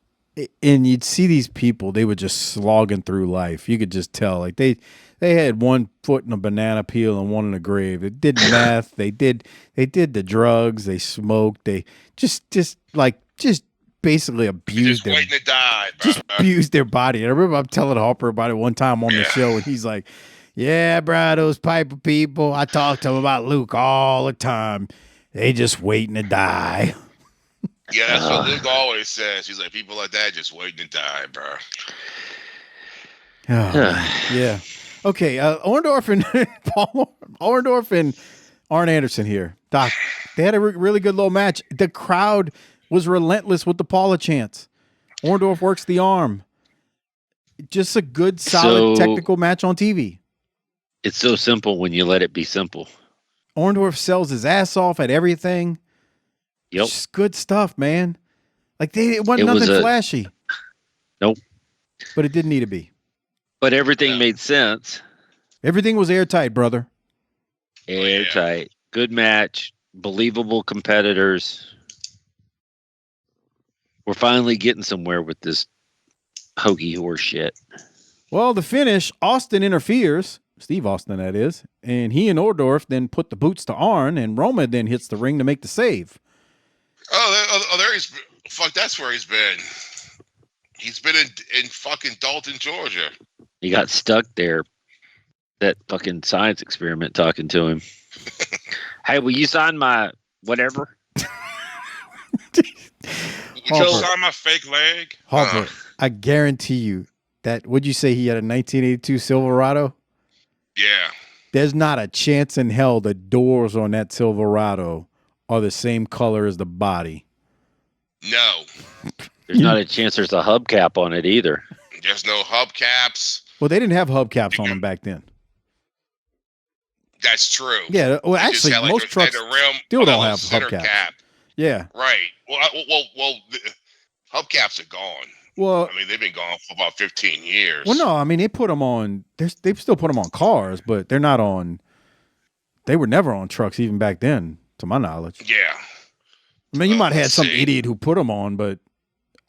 And you'd see these people, they were just slogging through life. You could just tell, like they had one foot in a banana peel and one in a grave. They did meth. They did the drugs. They smoked. They just basically abused them. Waiting to die, bro. Just abused their body. And I remember I'm telling Harper about it one time on the show, and he's like, "Yeah, bro, those Piper people. I talk to them about Luke all the time. They just waiting to die." Yeah, that's what Luke always says. He's like, people like that just waiting to die, bro. Yeah. Okay, Orndorff and Arn Anderson here. Doc, they had a really good little match. The crowd was relentless with the Paula chants. Orndorff works the arm. Just a good, solid technical match on TV. It's so simple when you let it be simple. Orndorff sells his ass off at everything. Yep. Just good stuff, man. Like it wasn't nothing flashy. Nope. But it didn't need to be. But everything made sense. Everything was airtight, brother. Airtight. Yeah. Good match. Believable competitors. We're finally getting somewhere with this hokey horse shit. Well, the finish, Austin interferes. Steve Austin, that is. And he and Orndorff then put the boots to Arn, and Roma then hits the ring to make the save. There he's... Fuck, that's where he's been. He's been in fucking Dalton, Georgia. He got stuck there. That fucking science experiment talking to him. Hey, will you sign my whatever? You sign my fake leg? Harper, I guarantee you that, would you say he had a 1982 Silverado? Yeah. There's not a chance in hell the doors on that Silverado are the same color as the body. No. There's not a chance there's a hubcap on it either. There's no hubcaps. Well, they didn't have hubcaps on them back then. That's true. Yeah, well, actually, most trucks still don't have hubcaps. Cap. Yeah. Right. Well, the hubcaps are gone. Well, I mean, they've been gone for about 15 years. Well, no, I mean, they put them on, they still put them on cars, but they're not on, they were never on trucks even back then, to my knowledge. Yeah. I mean, you might have had some idiot who put them on, but,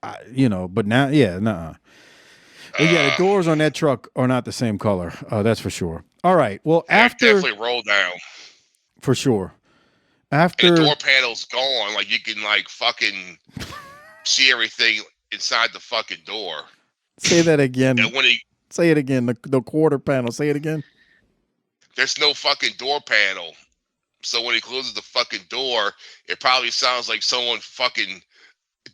but now, yeah, nah. Yeah, the doors on that truck are not the same color. That's for sure. All right. Well, after. Definitely roll down. For sure. After. And the door panel's gone. Like, you can, like, fucking see everything inside the fucking door. Say that again. And when say it again. The quarter panel. Say it again. There's no fucking door panel. So when he closes the fucking door, it probably sounds like someone fucking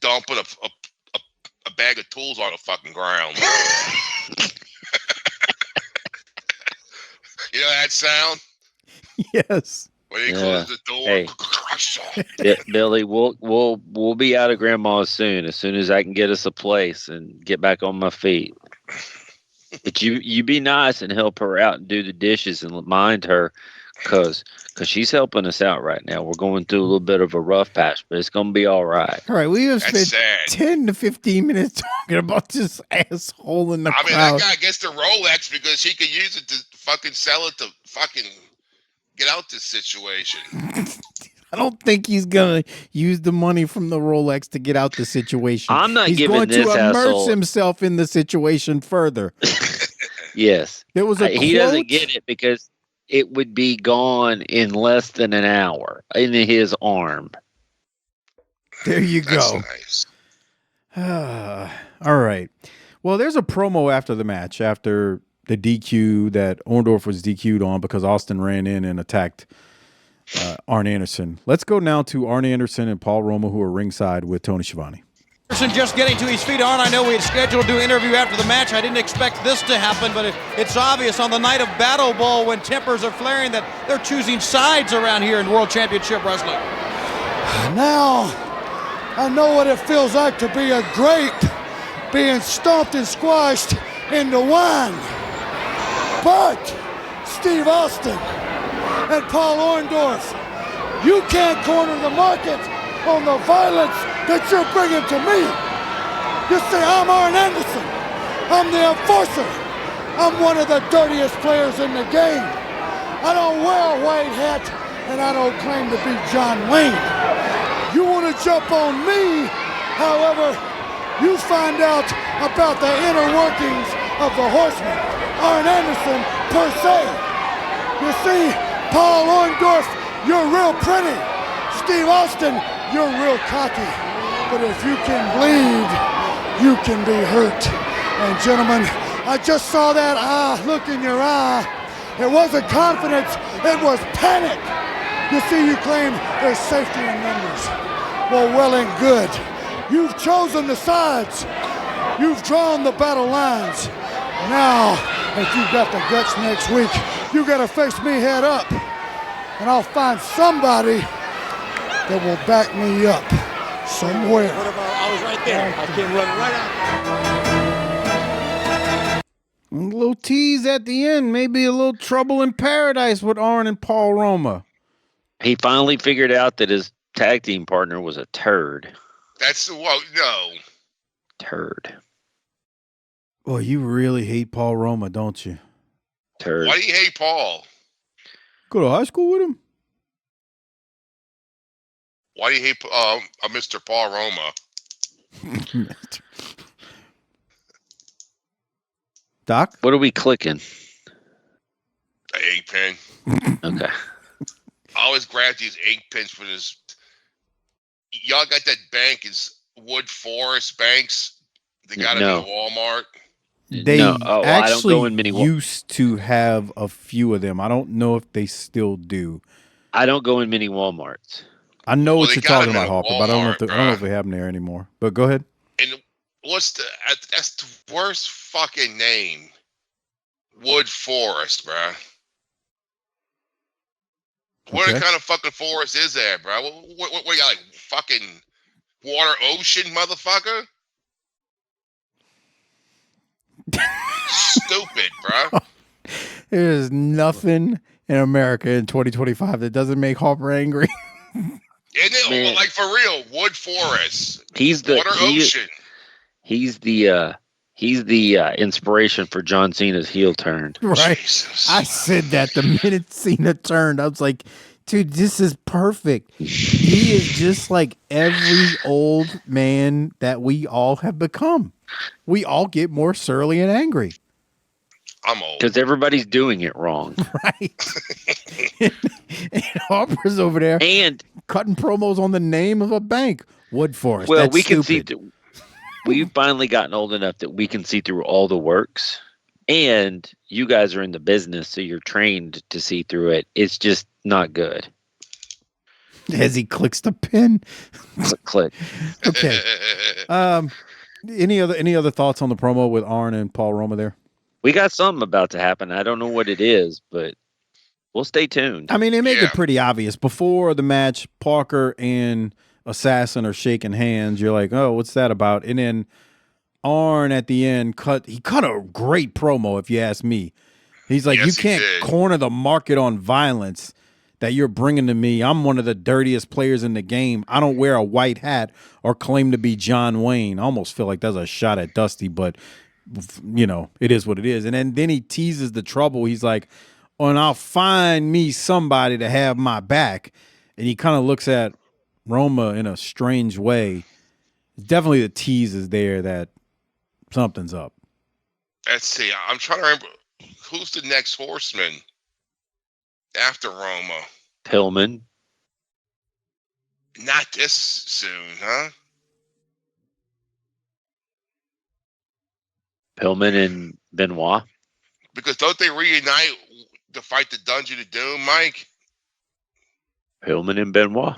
dumping a bag of tools on the fucking ground. You know that sound? Yes. When he closes the door. Hey. Billy, we'll be out of Grandma's soon. As soon as I can get us a place and get back on my feet. But you be nice and help her out and do the dishes and mind her, because she's helping us out right now. We're going through a little bit of a rough patch, but it's going to be all right. All right, we have spent 10 to 15 minutes talking about this asshole in the crowd. I mean, that guy gets the Rolex because he could use it to fucking sell it to fucking get out this situation. I don't think he's going to use the money from the Rolex to get out the situation. I'm not he's giving this asshole. He's going to immerse himself in the situation further. Yes. There was a he doesn't get it because it would be gone in less than an hour in his arm. There you That's go. Nice. All right. Well, there's a promo after the match, after the DQ that Orndorff was DQ'd on because Austin ran in and attacked Arn Anderson. Let's go now to Arn Anderson and Paul Roma, who are ringside with Tony Schiavone. Anderson just getting to his feet. Arn, I know we had scheduled to do an interview after the match. I didn't expect this to happen, but it's obvious on the night of Battlebowl when tempers are flaring that they're choosing sides around here in World Championship Wrestling. Now, I know what it feels like to be a grape being stomped and squashed into wine. But Steve Austin and Paul Orndorff, you can't corner the market on the violence that you're bringing to me. You see, I'm Arn Anderson. I'm the enforcer. I'm one of the dirtiest players in the game. I don't wear a white hat, and I don't claim to be John Wayne. You want to jump on me, however, you find out about the inner workings of the Horseman, Arn Anderson per se. You see, Paul Orndorff, you're real pretty. Steve Austin, you're real cocky. But if you can bleed, you can be hurt. And gentlemen, I just saw that look in your eye. It wasn't confidence, it was panic. You see, you claim there's safety in numbers. Well and good. You've chosen the sides. You've drawn the battle lines. Now, if you've got the guts next week, you gotta face me head up. And I'll find somebody that will back me up somewhere. What about, I was right there. I came running right out. A little tease at the end, maybe a little trouble in paradise with Arn and Paul Roma. He finally figured out that his tag team partner was a turd. That's no. Turd. Well, you really hate Paul Roma, don't you? Turd. Why do you hate Paul? Go to high school with him? Why do you hate Mr. Paul Roma? Doc? What are we clicking? The 8-pin. Okay. I always grab these 8-pins for this. Y'all got that bank is Woodforest Banks. They got it in Walmart. They I don't actually go in many used to have a few of them. I don't know if they still do. I don't go in many Walmarts. I know what you're talking about, Harper, Walmart, but I don't know if they have them there anymore. But go ahead. And that's the worst fucking name. Woodforest, bro. What kind of fucking forest is that, bro? What you got, like fucking water ocean, motherfucker? Stupid, bro. There's nothing in America in 2025 that doesn't make Harper angry. Isn't it? Like, for real, Woodforest. He's the water ocean. He's the inspiration for John Cena's heel turn. Right. Jesus. I said that the minute Cena turned. I was like, dude, this is perfect. He is just like every old man that we all have become. We all get more surly and angry. I'm old. Because everybody's doing it wrong. Right. and Harper's over there and cutting promos on the name of a bank. Woodforest. Well, That's we stupid. can see. We've finally gotten old enough that we can see through all the works. And you guys are in the business, so you're trained to see through it. It's just not good. As he clicks the pin. Click. Okay. Any other thoughts on the promo with Arn and Paul Roma there? We got something about to happen. I don't know what it is, but we'll stay tuned. I mean, they make it pretty obvious. Before the match, Parker and Assassin are shaking hands. You're like, oh, what's that about? And then Arn at the end cut a great promo, if you ask me. He's like, you can't corner the market on violence that you're bringing to me. I'm one of the dirtiest players in the game. I don't wear a white hat or claim to be John Wayne. I almost feel like that's a shot at Dusty, but you know, it is what it is. And then he teases the trouble. He's like, oh, and I'll find me somebody to have my back. And he kind of looks at Roma in a strange way. Definitely the tease is there that something's up. Let's see. I'm trying to remember who's the next horseman after Roma. Pillman. Not this soon, huh? Pillman and Benoit. Because don't they reunite to fight the Dungeon of Doom, Mike? Pillman and Benoit.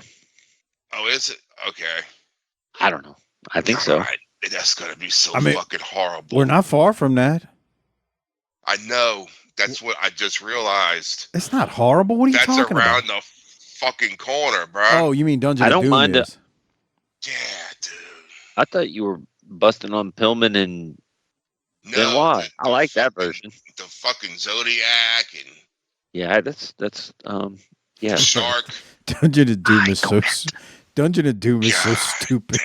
Oh, is it? Okay. I don't know. I think so. God, that's going to be so fucking horrible. We're not far from that. I know. That's what I just realized. It's not horrible. What are you talking about? That's around the fucking corner, bro. Oh, you mean Dungeon of Doom? I don't mind it. Yeah, dude. I thought you were busting on Pillman and Benoit. I like that version. The fucking Zodiac and yeah. Shark. Dungeon of Doom is so stupid.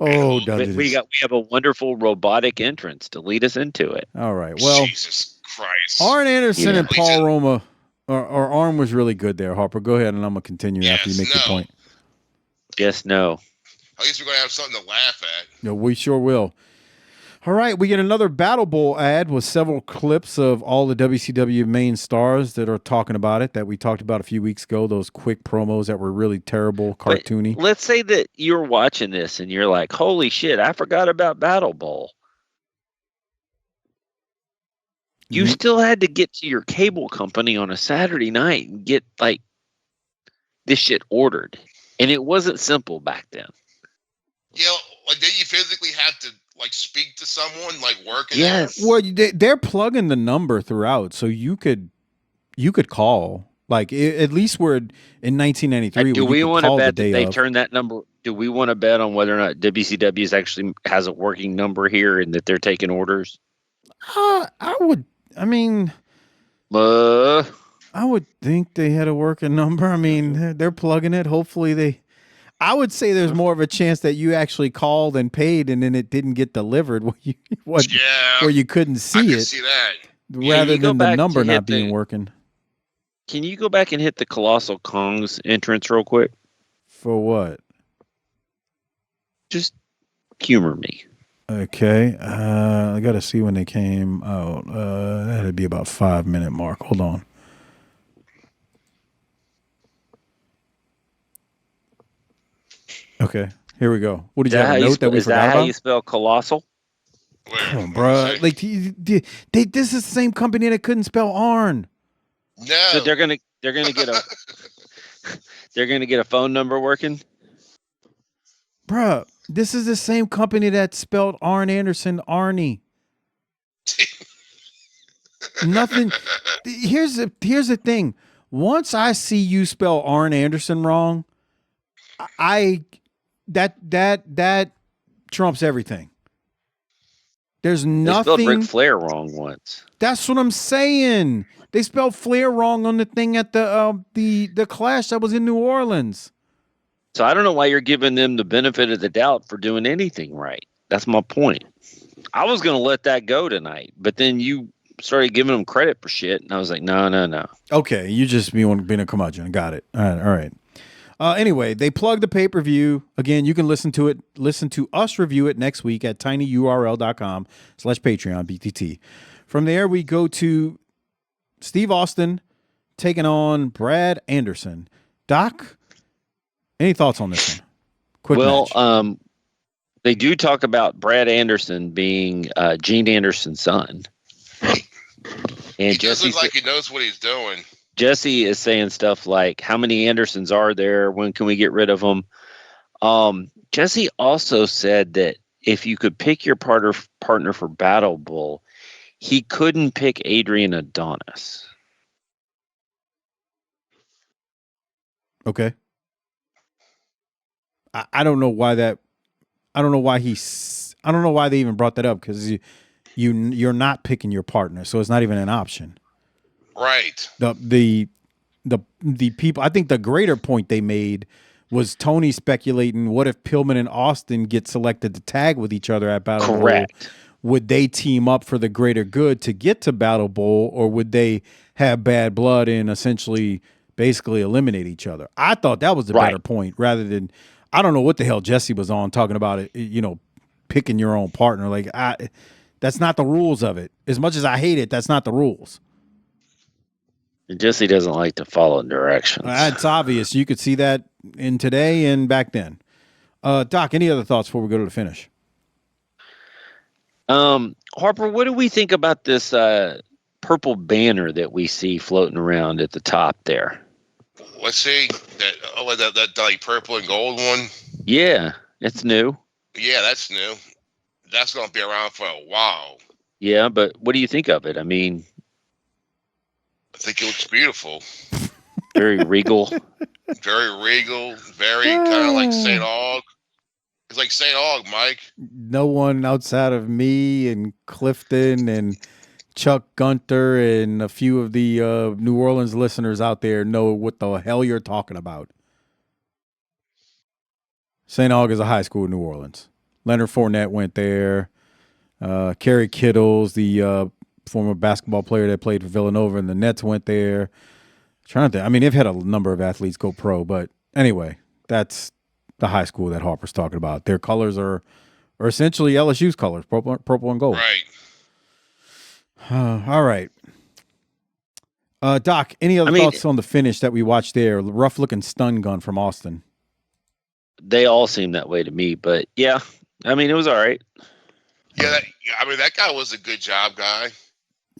Oh, Dungeon. We have a wonderful robotic entrance to lead us into it. All right. Well, Jesus Christ. Arn Anderson and Paul Roma, or Arn was really good there. Harper, go ahead, and I'm gonna continue after you make your point. Yes, no. At least we're gonna have something to laugh at. No, we sure will. All right, we get another Battlebowl ad with several clips of all the WCW main stars that are talking about it that we talked about a few weeks ago, those quick promos that were really terrible, cartoony. But let's say that you're watching this and you're like, holy shit, I forgot about Battlebowl. You still had to get to your cable company on a Saturday night and get like this shit ordered. And it wasn't simple back then. Yeah, like did you physically have to like speak to someone like working? Yes. There? Well, they're plugging the number throughout, so you could call. Like at least we're in 1993. Do we want to bet that they of. turn that number? Do we want to bet on whether or not WCW actually has a working number here and that they're taking orders? I would. I mean, I I would think they had a working number. I mean, they're plugging it. Hopefully I would say there's more of a chance that you actually called and paid and then it didn't get delivered where you couldn't see I can it. see that. Rather than the number not being working. Can you go back and hit the Colossal Kong's entrance real quick? For what? Just humor me. Okay. I got to see when they came out. That'd be about 5-minute mark. Hold on. Okay. Here we go. What did you have a note that we forgot about? Is that how you spell colossal? Come on, bro. Like this is the same company that couldn't spell Arn. No. So they're gonna get a phone number working. Bruh, this is the same company that spelled Arn Anderson Arnie. Nothing. Here's the thing. Once I see you spell Arn Anderson wrong, that trumps everything. There's nothing. They spelled Ric Flair wrong once. That's what I'm saying. They spelled Flair wrong on the thing at the Clash that was in New Orleans. So I don't know why you're giving them the benefit of the doubt for doing anything right. That's my point. I was going to let that go tonight, but then you started giving them credit for shit, and I was like, no. Okay, you just being a curmudgeon. Got it. All right. Anyway, they plugged the pay-per-view. Again, you can listen to us review it next week at tinyurl.com/Patreon BTT. From there, we go to Steve Austin taking on Brad Anderson. Doc, any thoughts on this one? Quick match. They do talk about Brad Anderson being Gene Anderson's son. And he does look like he knows what he's doing. Jesse is saying stuff like, how many Andersons are there? When can we get rid of them? Jesse also said that if you could pick your partner for Battlebowl, he couldn't pick Adrian Adonis. Okay. I don't know why they even brought that up, because you're not picking your partner, so it's not even an option. Right. The people, I think the greater point they made was Tony speculating, what if Pillman and Austin get selected to tag with each other at Battlebowl? Correct. Would they team up for the greater good to get to Battlebowl, or would they have bad blood and essentially basically eliminate each other? I thought that was the better point, rather than, I don't know what the hell Jesse was on talking about it, picking your own partner. Like, that's not the rules of it. As much as I hate it, that's not the rules. Jesse doesn't like to follow directions. It's obvious. You could see that in today and back then. Doc, any other thoughts before we go to the finish? Harper, what do we think about this purple banner that we see floating around at the top there? Let's see. That like purple and gold one? Yeah, it's new. Yeah, that's new. That's going to be around for a while. Yeah, but what do you think of it? I mean, I think it looks beautiful. Very regal. Very regal. Very kind of like St. Aug. It's like St. Aug, Mike. No one outside of me and Clifton and Chuck Gunter and a few of the New Orleans listeners out there know what the hell you're talking about. St. Aug is a high school in New Orleans. Leonard Fournette went there. Kerry Kittles, the former basketball player that played for Villanova and the Nets, went there. Trying to think. I mean, they've had a number of athletes go pro, but anyway, that's the high school that Harper's talking about. Their colors are essentially LSU's colors, purple and gold. Right. All right. Doc, any other thoughts on the finish that we watched there? Rough-looking stun gun from Austin. They all seem that way to me, but yeah, I mean, it was all right. Yeah, that guy was a good job guy.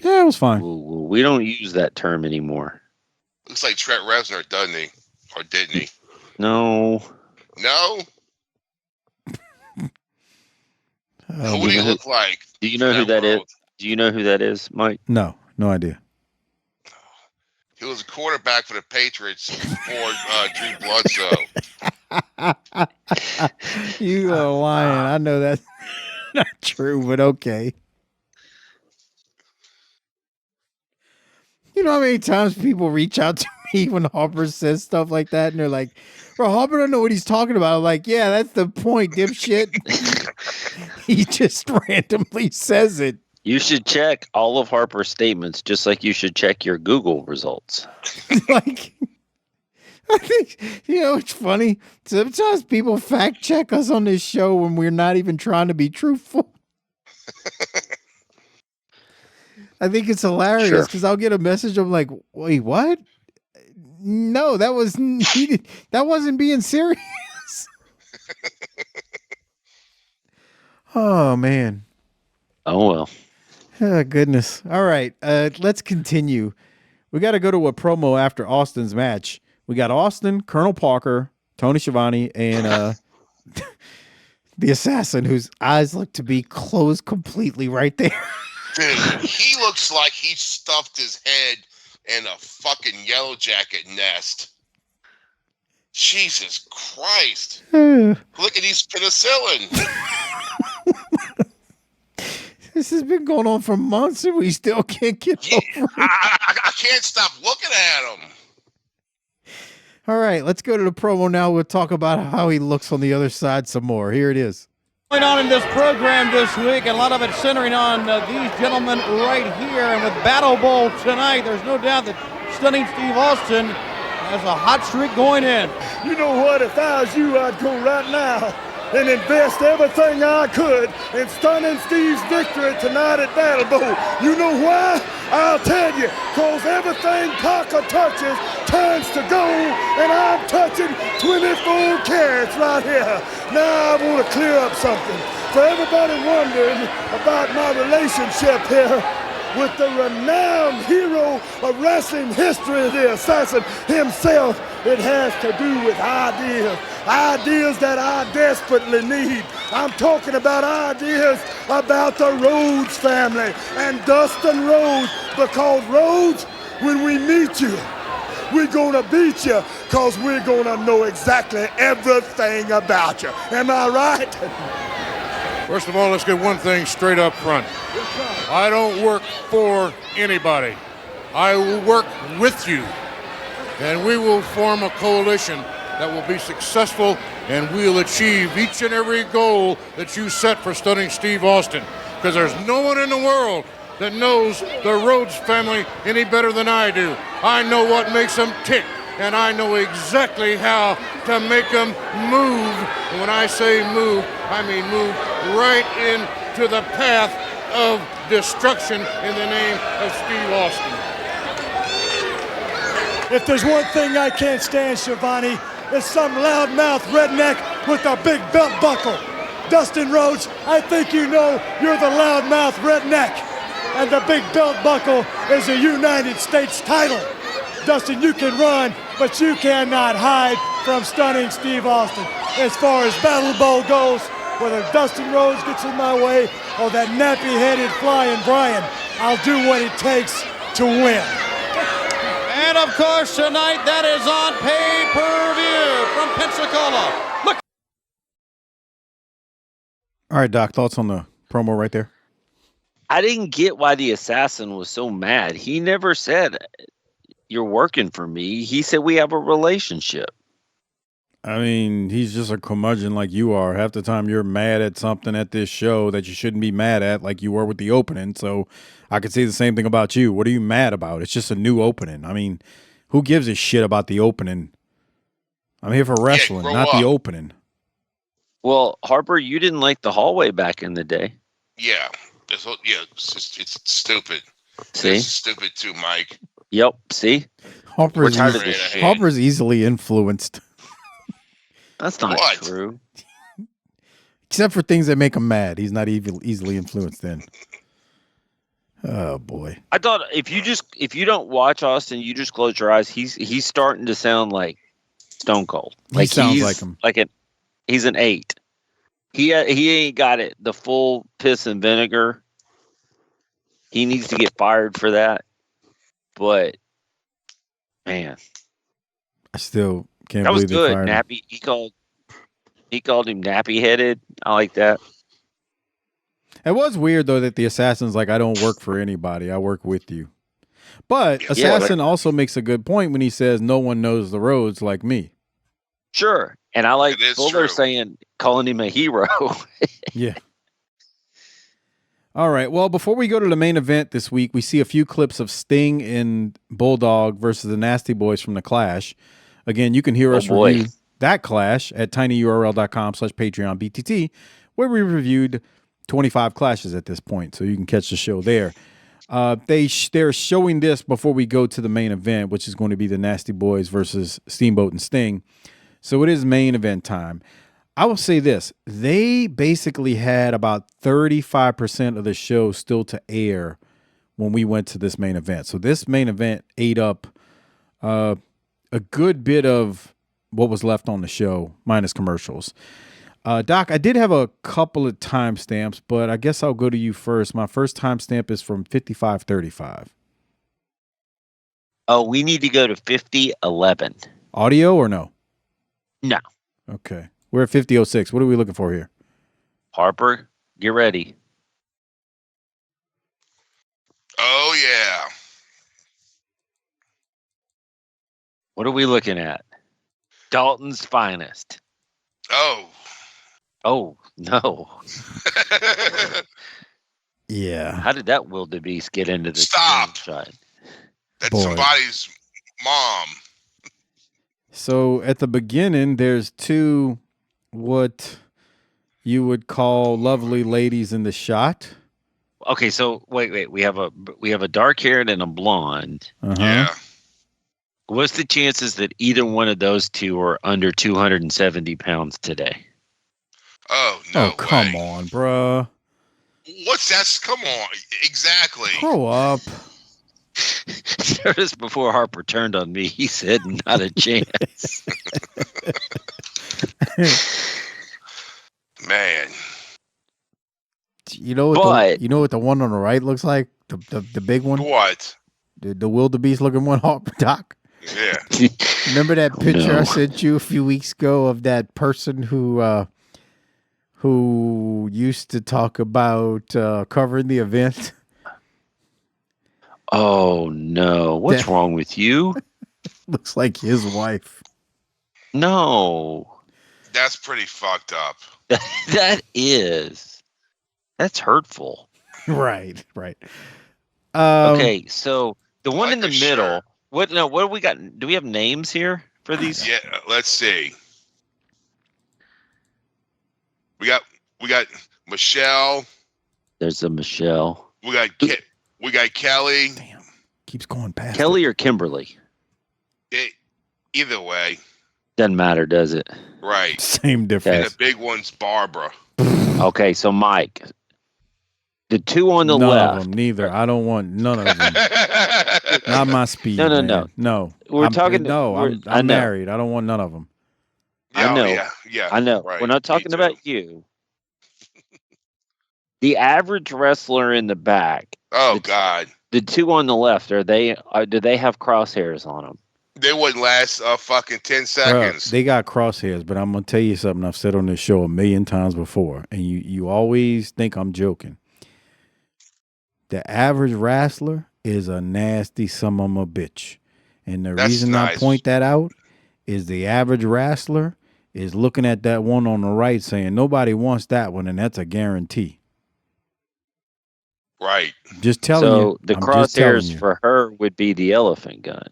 Yeah, it was fine. We don't use that term anymore. Looks like Trent Reznor, doesn't he? Or didn't he? No. No? Who do you look like? Do you know who that is? Do you know who that is, Mike? No idea. He was a quarterback for the Patriots before Drew Bledsoe. You are lying. I know that's not true, but okay. You know how many times people reach out to me when Harper says stuff like that, and they're like, "Bro, Harper don't know what he's talking about." I'm like, "Yeah, that's the point, dipshit." He just randomly says it. You should check all of Harper's statements, just like you should check your Google results. Like, I think, it's funny. Sometimes people fact check us on this show when we're not even trying to be truthful. I think it's hilarious because I'll get a message. I'm like, wait, what? No, that wasn't being serious. Oh, man. Oh, well. Oh, goodness. All right. Let's continue. We got to go to a promo after Austin's match. We got Austin, Colonel Parker, Tony Schiavone, and the assassin whose eyes look to be closed completely right there. Dude, he looks like he stuffed his head in a fucking Yellow Jacket nest. Jesus Christ. Look at these penicillin. This has been going on for months and we still can't get over it. I can't stop looking at him. All right, let's go to the promo now. We'll talk about how he looks on the other side some more. Here it is. Going on in this program this week, and a lot of it centering on these gentlemen right here. And with Battlebowl tonight, there's no doubt that Stunning Steve Austin has a hot streak going in. You know what? If I was you, I'd go right now and invest everything I could in Stunning Steve's victory tonight at Battlebowl. You know why? I'll tell you, because everything Parker touches turns to gold, and I'm touching 24 carats right here. Now I want to clear up something. For everybody wondering about my relationship here with the renowned hero of wrestling history, the assassin himself, it has to do with ideas. Ideas that I desperately need. I'm talking about ideas about the Rhodes family and Dustin Rhodes, because Rhodes, when we meet you, we're gonna beat you, because we're gonna know exactly everything about you. Am I right? First of all, let's get one thing straight up front. I don't work for anybody. I will work with you, and we will form a coalition that will be successful, and we'll achieve each and every goal that you set for Stunning Steve Austin, because there's no one in the world that knows the Rhodes family any better than I do. I know what makes them tick, and I know exactly how to make them move. And when I say move, I mean move right into the path of destruction in the name of Steve Austin. If there's one thing I can't stand, Schiavone, it's some loudmouth redneck with a big belt buckle. Dustin Rhodes, I think you know you're the loudmouth redneck, and the big belt buckle is a United States title. Dustin, you can run, but you cannot hide from Stunning Steve Austin. As far as Battlebowl goes, whether Dustin Rhodes gets in my way or that nappy-headed Flying Brian, I'll do what it takes to win. And of course, tonight that is on pay-per-view from Pensacola. Look. All right, Doc, thoughts on the promo right there? I didn't get why the assassin was so mad. He never said, "You're working for me." He said, "We have a relationship." I mean, he's just a curmudgeon like you are. Half the time you're mad at something at this show that you shouldn't be mad at, like you were with the opening. So I could say the same thing about you. What are you mad about? It's just a new opening. I mean, who gives a shit about the opening? I'm here for wrestling, not the opening. Well, Harper, you didn't like the hallway back in the day. Yeah. It's stupid. See? It's stupid too, Mike. Yep. See? Harper's easily influenced. That's not true. Except for things that make him mad. He's not easily influenced then. Oh boy. I thought if you don't watch Austin, you just close your eyes, he's starting to sound like Stone Cold. Like he sounds like him. He's an 8. He ain't got it. The full piss and vinegar. He needs to get fired for that. But man, I still can't that was believe they good. fired him. Nappy. He called him nappy headed. I like that. It was weird though that the assassin's like, I don't work for anybody. I work with you. But Assassin also makes a good point when he says no one knows the roads like me. Sure. And I like Fuller calling him a hero. Yeah. All right. Well, before we go to the main event this week, we see a few clips of Sting and Bulldog versus the Nasty Boys from the Clash. Again, you can hear us review that Clash at tinyurl.com/PatreonBTT, where we reviewed 25 clashes at this point, so you can catch the show there. They're showing this before we go to the main event, which is going to be the Nasty Boys versus Steamboat and Sting. So it is main event time. I will say this. They basically had about 35% of the show still to air when we went to this main event. So this main event ate up a good bit of what was left on the show, minus commercials. Doc, I did have a couple of timestamps, but I guess I'll go to you first. My first timestamp is from 55:35. Oh, we need to go to 50:11. Audio or no? No. Okay. We're at 50:06. What are we looking for here? Harper, get ready. Oh, yeah. What are we looking at? Dalton's finest. Oh. Oh, no. Yeah. How did that wildebeest get into the shot? That's somebody's mom. So at the beginning, there's two what you would call lovely ladies in the shot. Okay, so wait. We have a dark-haired and a blonde. Yeah. What's the chances that either one of those two are under 270 pounds today? Oh, no. Oh, come on, bruh. What's that? Come on. Exactly. Grow up. Just before Harper turned on me, he said, not a chance. Man. You know what the one on the right looks like? The big one? What? The wildebeest looking one, Harper Doc? Yeah. Remember that picture I sent you a few weeks ago of that person who used to talk about covering the event? Oh, no. What's wrong with you? Looks like his wife. No. That's pretty fucked up. That's hurtful. Right. Okay, so the one in the middle. What do we got? Do we have names here for these? Yeah, let's see. We got Michelle. There's a Michelle. We got Kelly. Damn. Keeps going past. Kelly or Kimberly? Either way. Doesn't matter, does it? Right. Same difference. And the big one's Barbara. Okay, so Mike. The two on the none left. Of them, neither. I don't want none of them. Not my speed. No. I'm married. I don't want none of them. I know. Yeah. I know. Right. We're not talking about you. The average wrestler in the back. Oh God. The two on the left, do they have crosshairs on them? They wouldn't last fucking 10 seconds. Bruh, they got crosshairs, but I'm gonna tell you something I've said on this show a million times before, and you always think I'm joking. The average wrestler is a nasty son of a bitch. And the reason I point that out is the average wrestler is looking at that one on the right saying nobody wants that one, and that's a guarantee. Right. Just telling you. So the crosshairs for her would be the elephant gun.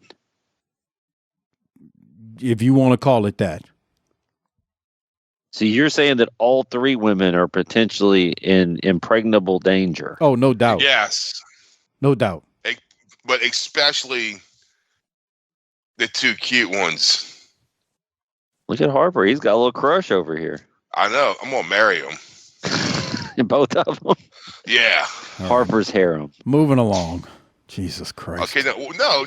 If you want to call it that. So you're saying that all three women are potentially in impregnable danger? Oh, no doubt. Yes. No doubt. But especially the two cute ones. Look at Harper. He's got a little crush over here. I know. I'm going to marry him. Both of them? Yeah. Harper's harem. Moving along. Jesus Christ. Okay, no, we're not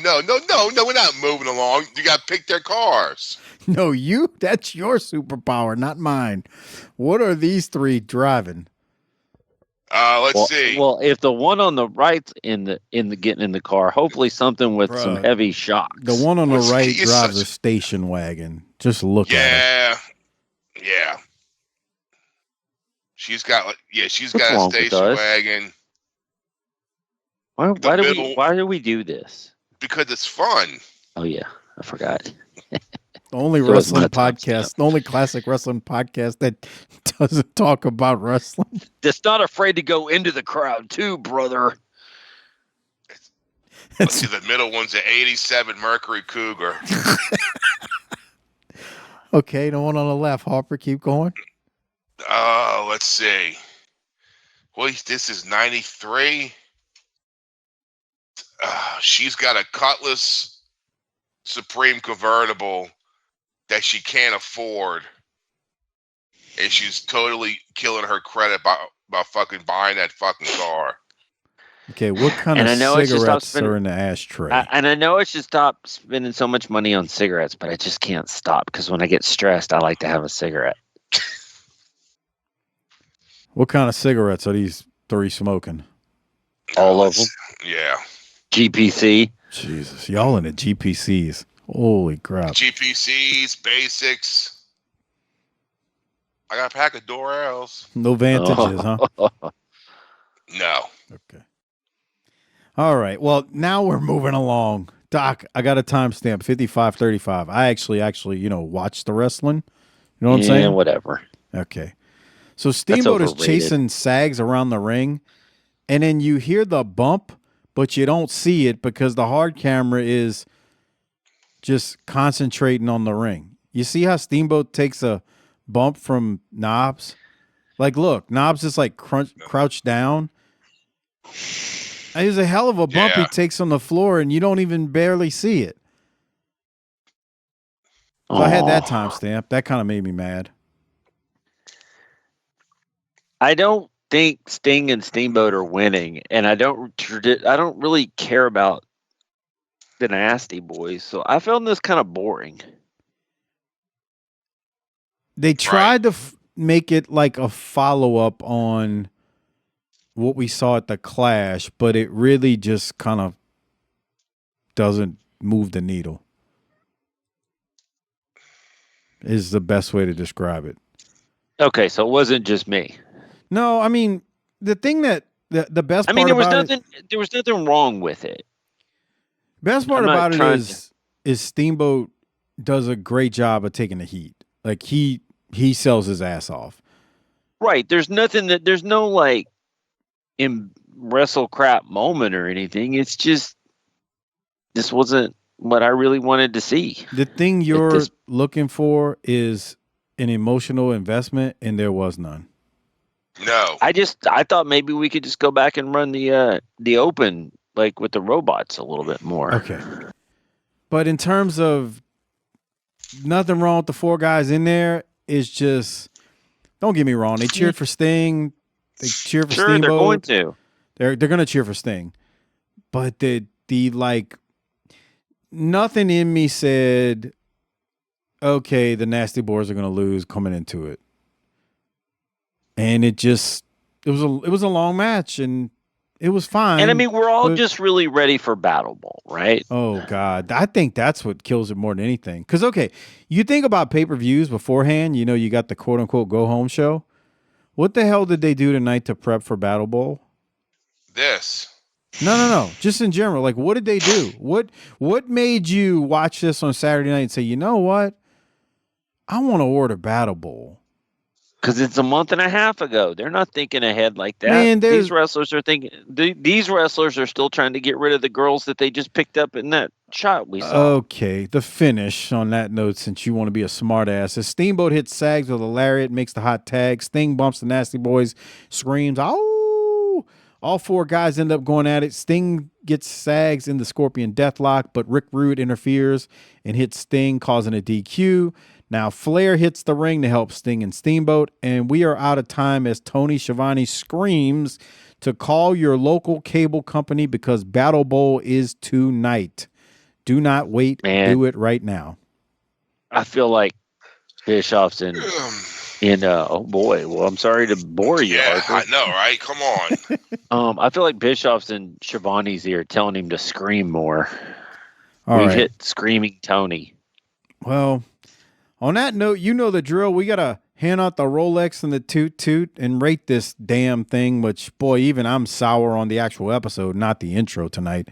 moving along. You got to pick their cars. No, that's your superpower, not mine. What are these three driving? Let's see. Well, if the one on the right's in the getting in the car, hopefully something with some heavy shocks. The one on the right drives a station wagon. Just look at it. Yeah. She's got a station wagon. Why do we do this? Because it's fun. Oh yeah, I forgot. The only wrestling podcast, the only classic wrestling podcast that doesn't talk about wrestling. That's not afraid to go into the crowd too, brother. Let's see, the middle one's an 87 Mercury Cougar. Okay, the one on the left, Harper, keep going. Let's see. Well, this is 93. She's got a Cutlass Supreme convertible that she can't afford. And she's totally killing her credit by fucking buying that fucking car. Okay, what kind of cigarettes are in the ashtray? And I know I should stop spending so much money on cigarettes, but I just can't stop because when I get stressed, I like to have a cigarette. What kind of cigarettes are these three smoking? All of them. Yeah. GPC. Jesus, y'all in the GPCs. Holy crap. GPCs, basics. I got a pack of Dorels. No Vantages, huh? No. Okay. All right. Well, now we're moving along. Doc, I got a timestamp, 55:35. I actually, watched the wrestling. You know what I'm saying? Yeah, whatever. Okay. So Steamboat is chasing Sags around the ring, and then you hear the bump, but you don't see it because the hard camera is just concentrating on the ring. You see how Steamboat takes a bump from Knobs? Like, look, Knobs is like crouched down. It was a hell of a bump he takes on the floor, and you don't even barely see it. So I had that timestamp. That kind of made me mad. I don't think Sting and Steamboat are winning, and I don't really care about the Nasty Boys, so I found this kind of boring. They tried to make it like a follow-up on what we saw at the Clash, but it really just kind of doesn't move the needle. Is the best way to describe it. Okay, so it wasn't just me. No, I mean, the thing that the best part there was nothing wrong with it. Best part about it is Steamboat does a great job of taking the heat. Like he sells his ass off. Right. There's no like in wrestle crap moment or anything. It's just this wasn't what I really wanted to see. The thing you're looking for is an emotional investment, and there was none. No. I thought maybe we could just go back and run the open like with the robots a little bit more. Okay. But in terms of nothing wrong with the four guys in there, it's just, don't get me wrong. They cheered for Sting. They cheered for Steamboat. They're going to. They're going to cheer for Sting. But the like, nothing in me said, okay, the Nasty Boys are going to lose coming into it. And it was a long match, and it was fine. And I mean, we're all just really ready for Battlebowl, right? Oh God, I think that's what kills it more than anything. Because okay, you think about pay-per-views beforehand. You know, you got the quote unquote go home show. What the hell did they do tonight to prep for Battlebowl? This. No. Just in general, like what did they do? What made you watch this on Saturday night and say, you know what? I want to order Battlebowl. Because it's a month and a half ago. They're not thinking ahead like that. Man, these wrestlers are thinking. These wrestlers are still trying to get rid of the girls that they just picked up in that shot we saw. Okay, the finish on that note, since you want to be a smart ass, as Steamboat hits Sags with a lariat, makes the hot tag. Sting bumps the Nasty Boys, screams, "Oh!" All four guys end up going at it. Sting gets Sags in the Scorpion Deathlock, but Rick Rude interferes and hits Sting, causing a DQ. Now, Flair hits the ring to help Sting and Steamboat, and we are out of time as Tony Schiavone screams to call your local cable company because Battlebowl is tonight. Do not wait. Man, do it right now. I feel like Bischoff's in oh boy. Well, I'm sorry to bore you. Yeah, Arthur. I know, right? Come on. I feel like Bischoff's in Schiavone's ear telling him to scream more. We've hit Screaming Tony. Well, on that note, you know the drill. We got to hand out the Rolex and the Toot Toot and rate this damn thing, which, boy, even I'm sour on the actual episode, not the intro tonight.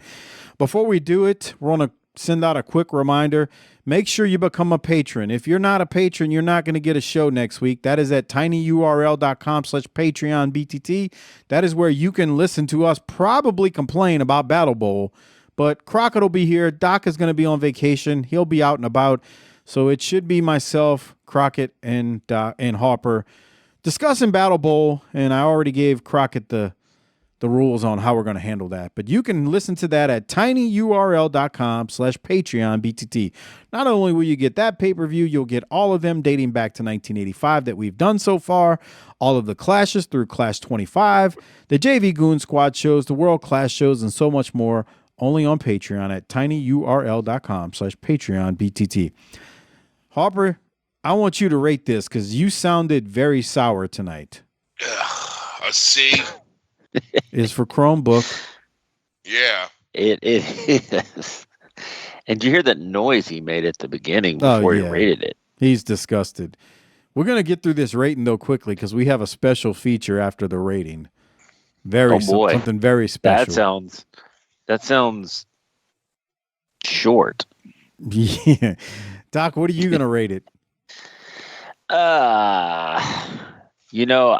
Before we do it, we're going to send out a quick reminder. Make sure you become a patron. If you're not a patron, you're not going to get a show next week. That is at tinyurl.com/PatreonBTT. That is where you can listen to us probably complain about Battlebowl. But Crockett will be here. Doc is going to be on vacation. He'll be out and about. So it should be myself, Crockett, and Harper discussing Battlebowl. And I already gave Crockett the rules on how we're going to handle that. But you can listen to that at tinyurl.com/PatreonBTT. Not only will you get that pay-per-view, you'll get all of them dating back to 1985 that we've done so far, all of the clashes through Clash 25, the JV Goon Squad shows, the World Class shows, and so much more, only on Patreon at tinyurl.com/PatreonBTT. Harper, I want you to rate this because you sounded very sour tonight. A C. Is for Chromebook. Yeah. It is. And you hear that noise he made at the beginning before he rated it. He's disgusted. We're going to get through this rating, though, quickly because we have a special feature after the rating. Something very special. That sounds short. Yeah. Doc, what are you going to rate it?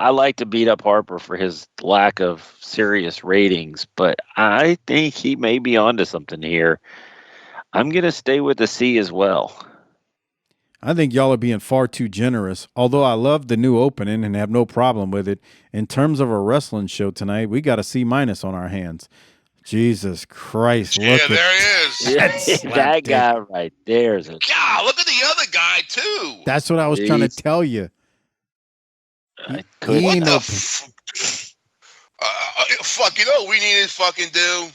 I like to beat up Harper for his lack of serious ratings, but I think he may be onto something here. I'm going to stay with the C as well. I think y'all are being far too generous, although I love the new opening and have no problem with it. In terms of a wrestling show tonight, we got a C- on our hands. Jesus Christ. Yeah, look there he is. That guy right there is a... God, look at the other guy, too. That's what I was trying to tell you. What the fuck, you know what we need to fucking do?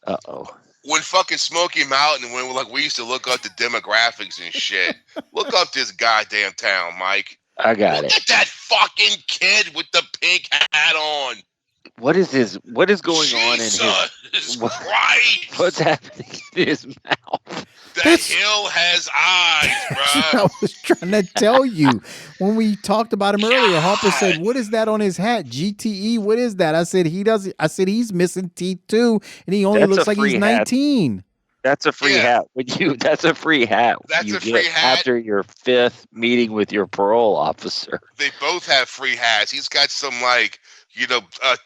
Uh-oh. When fucking Smoky Mountain, when we used to look up the demographics and shit. Look up this goddamn town, Mike. I got it. Look at that fucking kid with the pink hat on. What is going on in his... Christ. What's happening in his mouth? That hill has eyes, bro. I was trying to tell you. When we talked about him earlier, Harper said, what is that on his hat? GTE, what is that? I said, he's missing teeth too, and he only looks like he's 19. That's a free hat. That's a free hat. That's a free hat. After your 5th meeting with your parole officer. They both have free hats. He's got some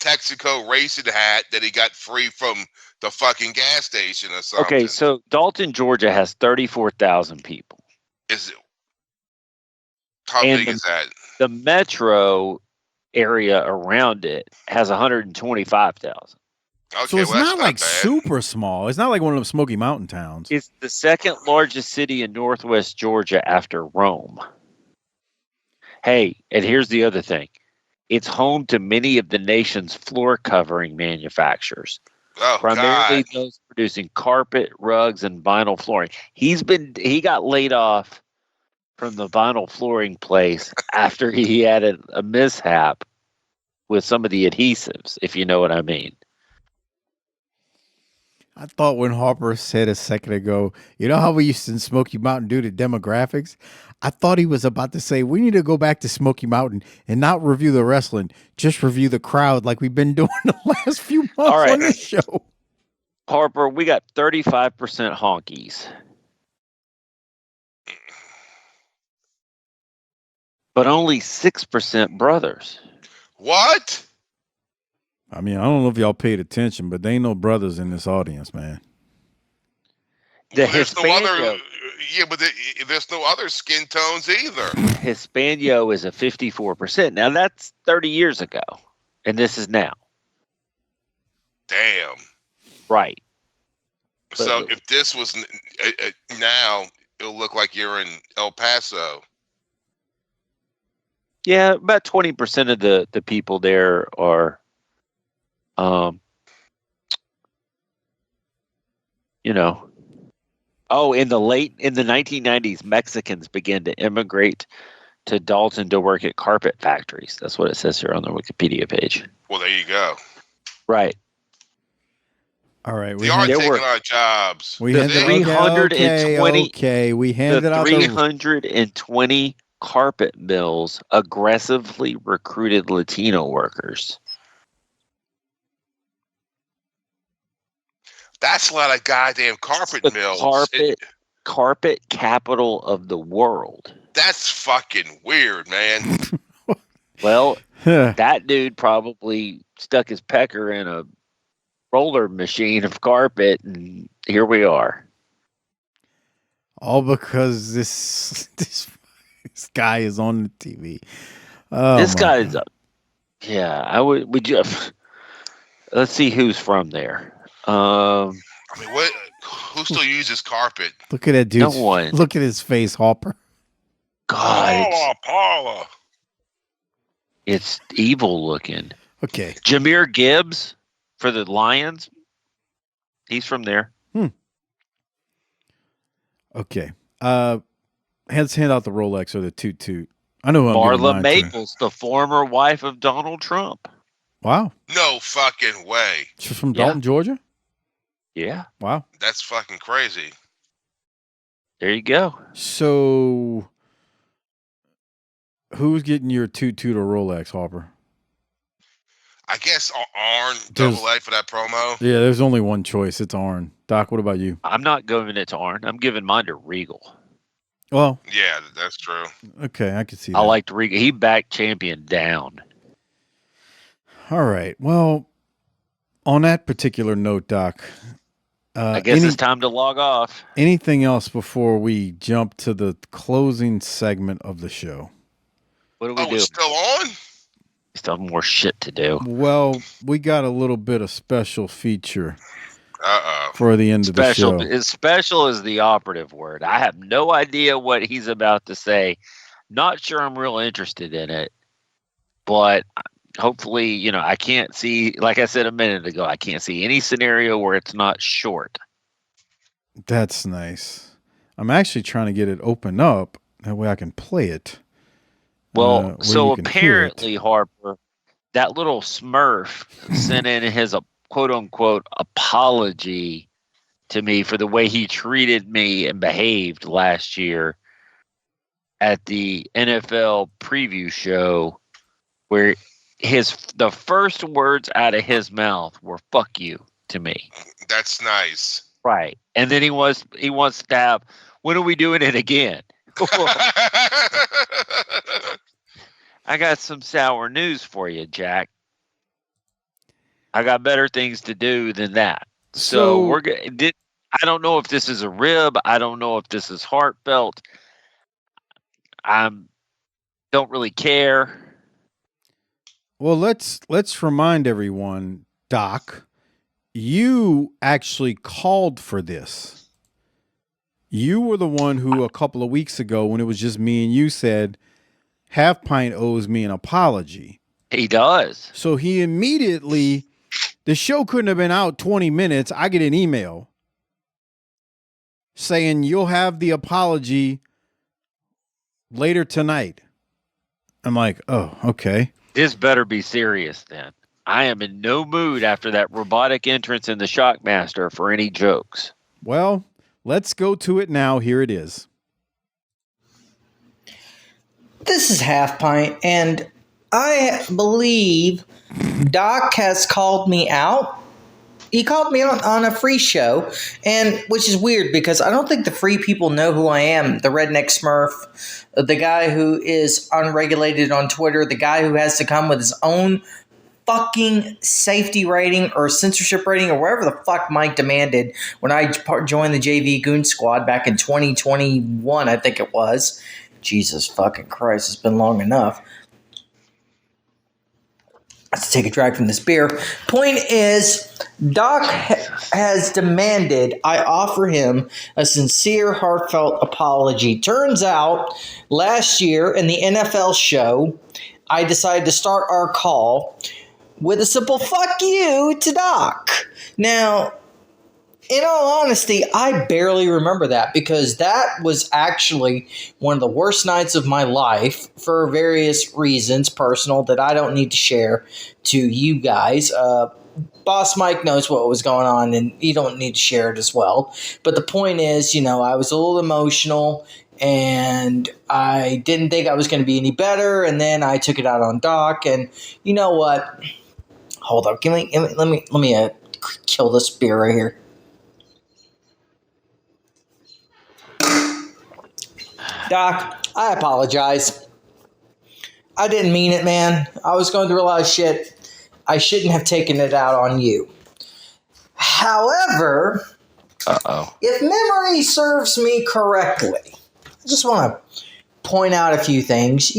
Texaco racing hat that he got free from the fucking gas station or something. Okay, so Dalton, Georgia has 34,000 people. Is it? How big is that? The metro area around it has 125,000. Okay, so it's not like super small. It's not like one of those Smoky Mountain towns. It's the second largest city in northwest Georgia after Rome. Hey, and here's the other thing. It's home to many of the nation's floor covering manufacturers. Oh, primarily those producing carpet, rugs, and vinyl flooring. He got laid off from the vinyl flooring place after he had a mishap with some of the adhesives, if you know what I mean. I thought when Harper said a second ago, you know how we used to in Smoky Mountain do the demographics? I thought he was about to say, we need to go back to Smoky Mountain and not review the wrestling, just review the crowd like we've been doing the last few months on this show. Harper, we got 35% honkies. But only 6% brothers. What? I mean, I don't know if y'all paid attention, but there ain't no brothers in this audience, man. There's no other, but there's no other skin tones either. Hispanio is a 54%. Now, that's 30 years ago, and this is now. Damn. Right. So if this was now, it'll look like you're in El Paso. Yeah, about 20% of the people there are... in the 1990s, Mexicans began to immigrate to Dalton to work at carpet factories. That's what it says here on the Wikipedia page. Well, there you go. Right. All right. They are taking our jobs. We had 320. Okay. We handed out 320 carpet mills aggressively recruited Latino workers. That's a lot of goddamn carpet The mills. carpet capital of the world. That's fucking weird, man. Well, that dude probably stuck his pecker in a roller machine of carpet, and here we are. All because this guy is on the TV. This guy's yeah. Would you? Let's see who's from there. I mean, what? Who still uses carpet? Look at that dude. No one. Look at his face, Harper. God, Paula. it's evil looking. Okay. Jameer Gibbs for the Lions. He's from there. Okay. Let's hand out the Rolex or the Toot Toot. I know who I'm giving Marla mine Maples, the former wife of Donald Trump. to. Wow. No fucking way. She's from Dalton, Georgia? Yeah, Wow. That's fucking crazy. there you go. So, who's getting your Toot Toot or Rolex, Harper? I guess Arn There's- double A for that promo. Yeah, there's only one choice. It's Arn. Doc, what about you? I'm not giving it to Arn. I'm giving mine to Regal. Well, Yeah, that's true. okay, I can see that. I liked Regal. He backed Champion down. All right. Well, on that particular note, Doc, I guess it's time to log off. anything else before we jump to the closing segment of the show? What do we do? It's still on? Still have more shit to do. Well, we got a little bit of special feature Uh-oh. for the end of the show. Special is the operative word. I have no idea what he's about to say. Not sure I'm real interested in it, but hopefully, I can't see, like I said a minute ago, I can't see any scenario where it's not short. That's nice. I'm actually trying to get it open up. That way I can play it. Well, where so you can hear it. apparently, Harper, that little Smurf sent in his quote unquote apology to me for the way he treated me and behaved last year at the NFL preview show, where the first words out of his mouth were "fuck you" to me. That's nice. Right. And then he wants to have, when are we doing it again? I got some sour news for you, Jack. I got better things to do than that. So we're good. I don't know if this is a rib. I don't know if this is heartfelt. Don't really care. Well, let's remind everyone, Doc, you actually called for this. You were the one who a couple of weeks ago, when it was just me and you, said Halfpint owes me an apology. He does. So he immediately, the show couldn't have been out 20 minutes. I get an email saying you'll have the apology later tonight. I'm like, oh, okay. This better be serious then. I am in no mood after that robotic entrance in the Shockmaster for any jokes. Well, let's go to it now. Here it is. This is Halfpint, and I believe Doc has called me out. He called me out on a free show, and which is weird because I don't think the free people know who I am. The Redneck Smurf, the guy who is unregulated on Twitter, the guy who has to come with his own fucking safety rating or censorship rating or wherever the fuck Mike demanded when I joined the JV Goon Squad back in 2021, I think it was. Jesus fucking Christ, it's been long enough. Let's take a drag from this beer. Point is, Doc has demanded I offer him a sincere, heartfelt apology. Turns out, last year in the NFL show, I decided to start our call with a simple fuck you to Doc. Now, in all honesty, I barely remember that because that was actually one of the worst nights of my life for various reasons, personal, that I don't need to share to you guys. Boss Mike knows what was going on, and you don't need to share it as well. But the point is, I was a little emotional, and I didn't think I was going to be any better, and then I took it out on Doc, and you know what? Hold up. Let me kill this beer right here. Doc, I apologize. I didn't mean it, man. I was going through a lot of shit. I shouldn't have taken it out on you. However, if memory serves me correctly, I just want to point out a few things.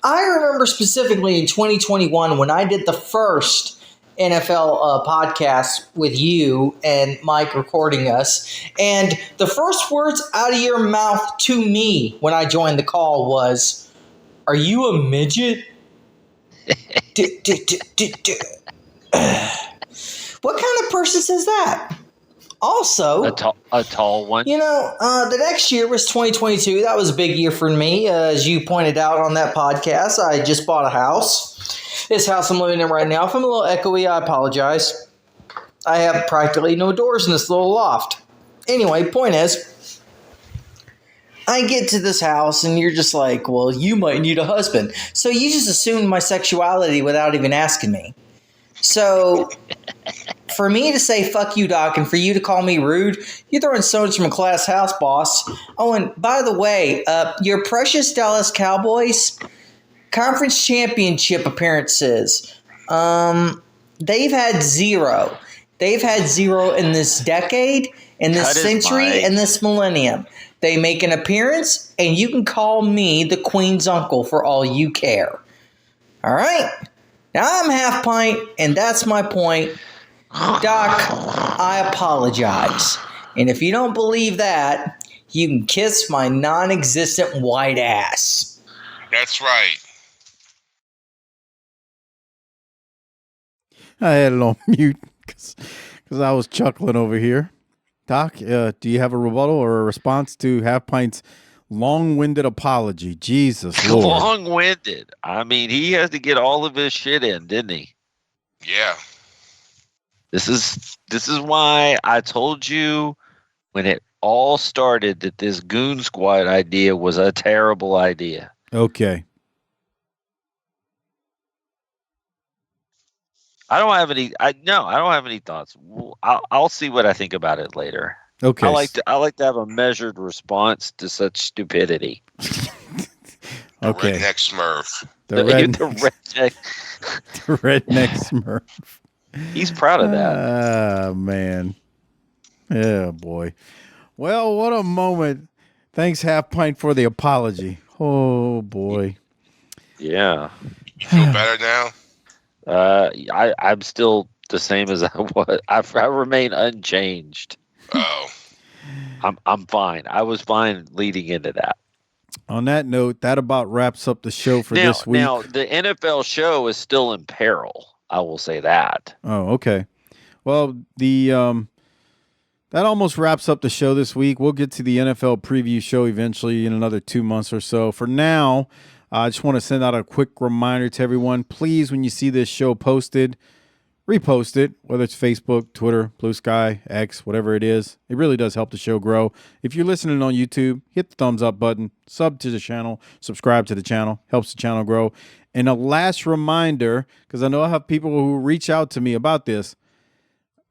I remember specifically in 2021 when I did the first NFL podcast with you and Mike recording us, and the first words out of your mouth to me when I joined the call was, "Are you a midget?" What kind of person says that? Also, a tall one. The next year was 2022. That was a big year for me. As you pointed out on that podcast, I just bought a house. This house I'm living in right now, if I'm a little echoey, I apologize. I have practically no doors in this little loft. Anyway, point is, I get to this house and you're just like, well, you might need a husband. So you just assumed my sexuality without even asking me. So for me to say fuck you, Doc, and for you to call me rude, you're throwing stones from a glass house, boss. Oh, and by the way, your precious Dallas Cowboys conference championship appearances, they've had zero. They've had zero in this decade, in this century, in this millennium. They make an appearance, and you can call me the Queen's uncle for all you care. All right? Now, I'm Halfpint, and that's my point. Doc, I apologize. And if you don't believe that, you can kiss my non-existent white ass. That's right. I had it on mute because I was chuckling over here. Doc, do you have a rebuttal or a response to Halfpint's long-winded apology? Jesus Lord. Long-winded. I mean, he has to get all of his shit in, didn't he? Yeah. This is why I told you when it all started that this Goon Squad idea was a terrible idea. Okay. I don't have any thoughts. I'll see what I think about it later. Okay. I like to have a measured response to such stupidity. Okay. Redneck Smurf. The redneck. The redneck Smurf. He's proud of that. Ah, man. Yeah, boy. Well, what a moment. Thanks, Halfpint, for the apology. Oh, boy. Yeah. You feel better now? I'm still the same as I was. I remain unchanged. Oh. I'm fine. I was fine leading into that. On that note, that about wraps up the show for this week. Now, the NFL show is still in peril. I will say that. Oh, okay. Well, that almost wraps up the show this week. We'll get to the NFL preview show eventually in another 2 months or so. For now, I just want to send out a quick reminder to everyone. Please, when you see this show posted, repost it, whether it's Facebook, Twitter, BlueSky, X, whatever it is. It really does help the show grow. If you're listening on YouTube, hit the thumbs up button, sub to the channel, subscribe to the channel, helps the channel grow. And a last reminder, because I know I have people who reach out to me about this,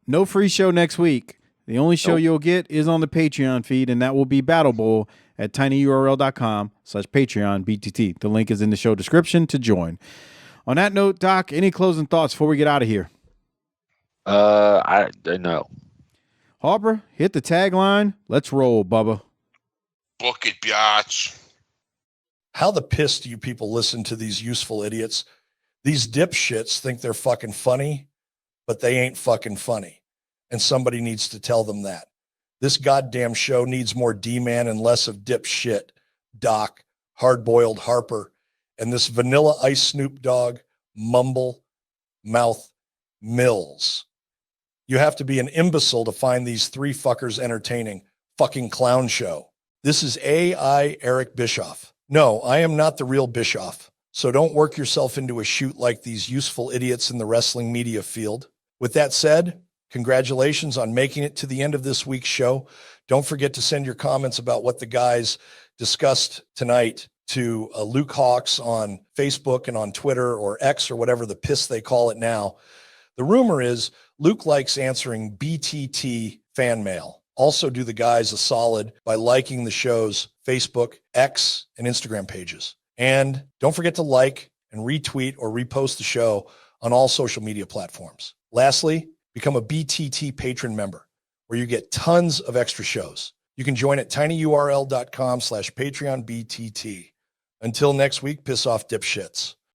no free show next week. The only show you'll get is on the Patreon feed, and that will be Battlebowl at tinyurl.com/PatreonBTT. The link is in the show description to join. On that note, Doc, any closing thoughts before we get out of here? I no. Harper, hit the tagline. Let's roll, Bubba. Book it, biatch. How the piss do you people listen to these useful idiots? These dipshits think they're fucking funny, but they ain't fucking funny. And somebody needs to tell them that. This goddamn show needs more D-Man and less of dipshit, Doc, hard-boiled Harper, and this Vanilla Ice Snoop Dogg, mumble, mouth, Mills. You have to be an imbecile to find these three fuckers entertaining. Fucking clown show. This is A.I. Eric Bischoff. No, I am not the real Bischoff. So don't work yourself into a shoot like these useful idiots in the wrestling media field. With that said, congratulations on making it to the end of this week's show. Don't forget to send your comments about what the guys discussed tonight to Luke Hawks on Facebook and on Twitter or X or whatever the piss they call it now. The rumor is Luke likes answering BTT fan mail. Also do the guys a solid by liking the show's Facebook, X, and Instagram pages. And don't forget to like and retweet or repost the show on all social media platforms. Lastly, become a BTT patron member where you get tons of extra shows. You can join at tinyurl.com/PatreonBTT. Until next week, piss off dipshits.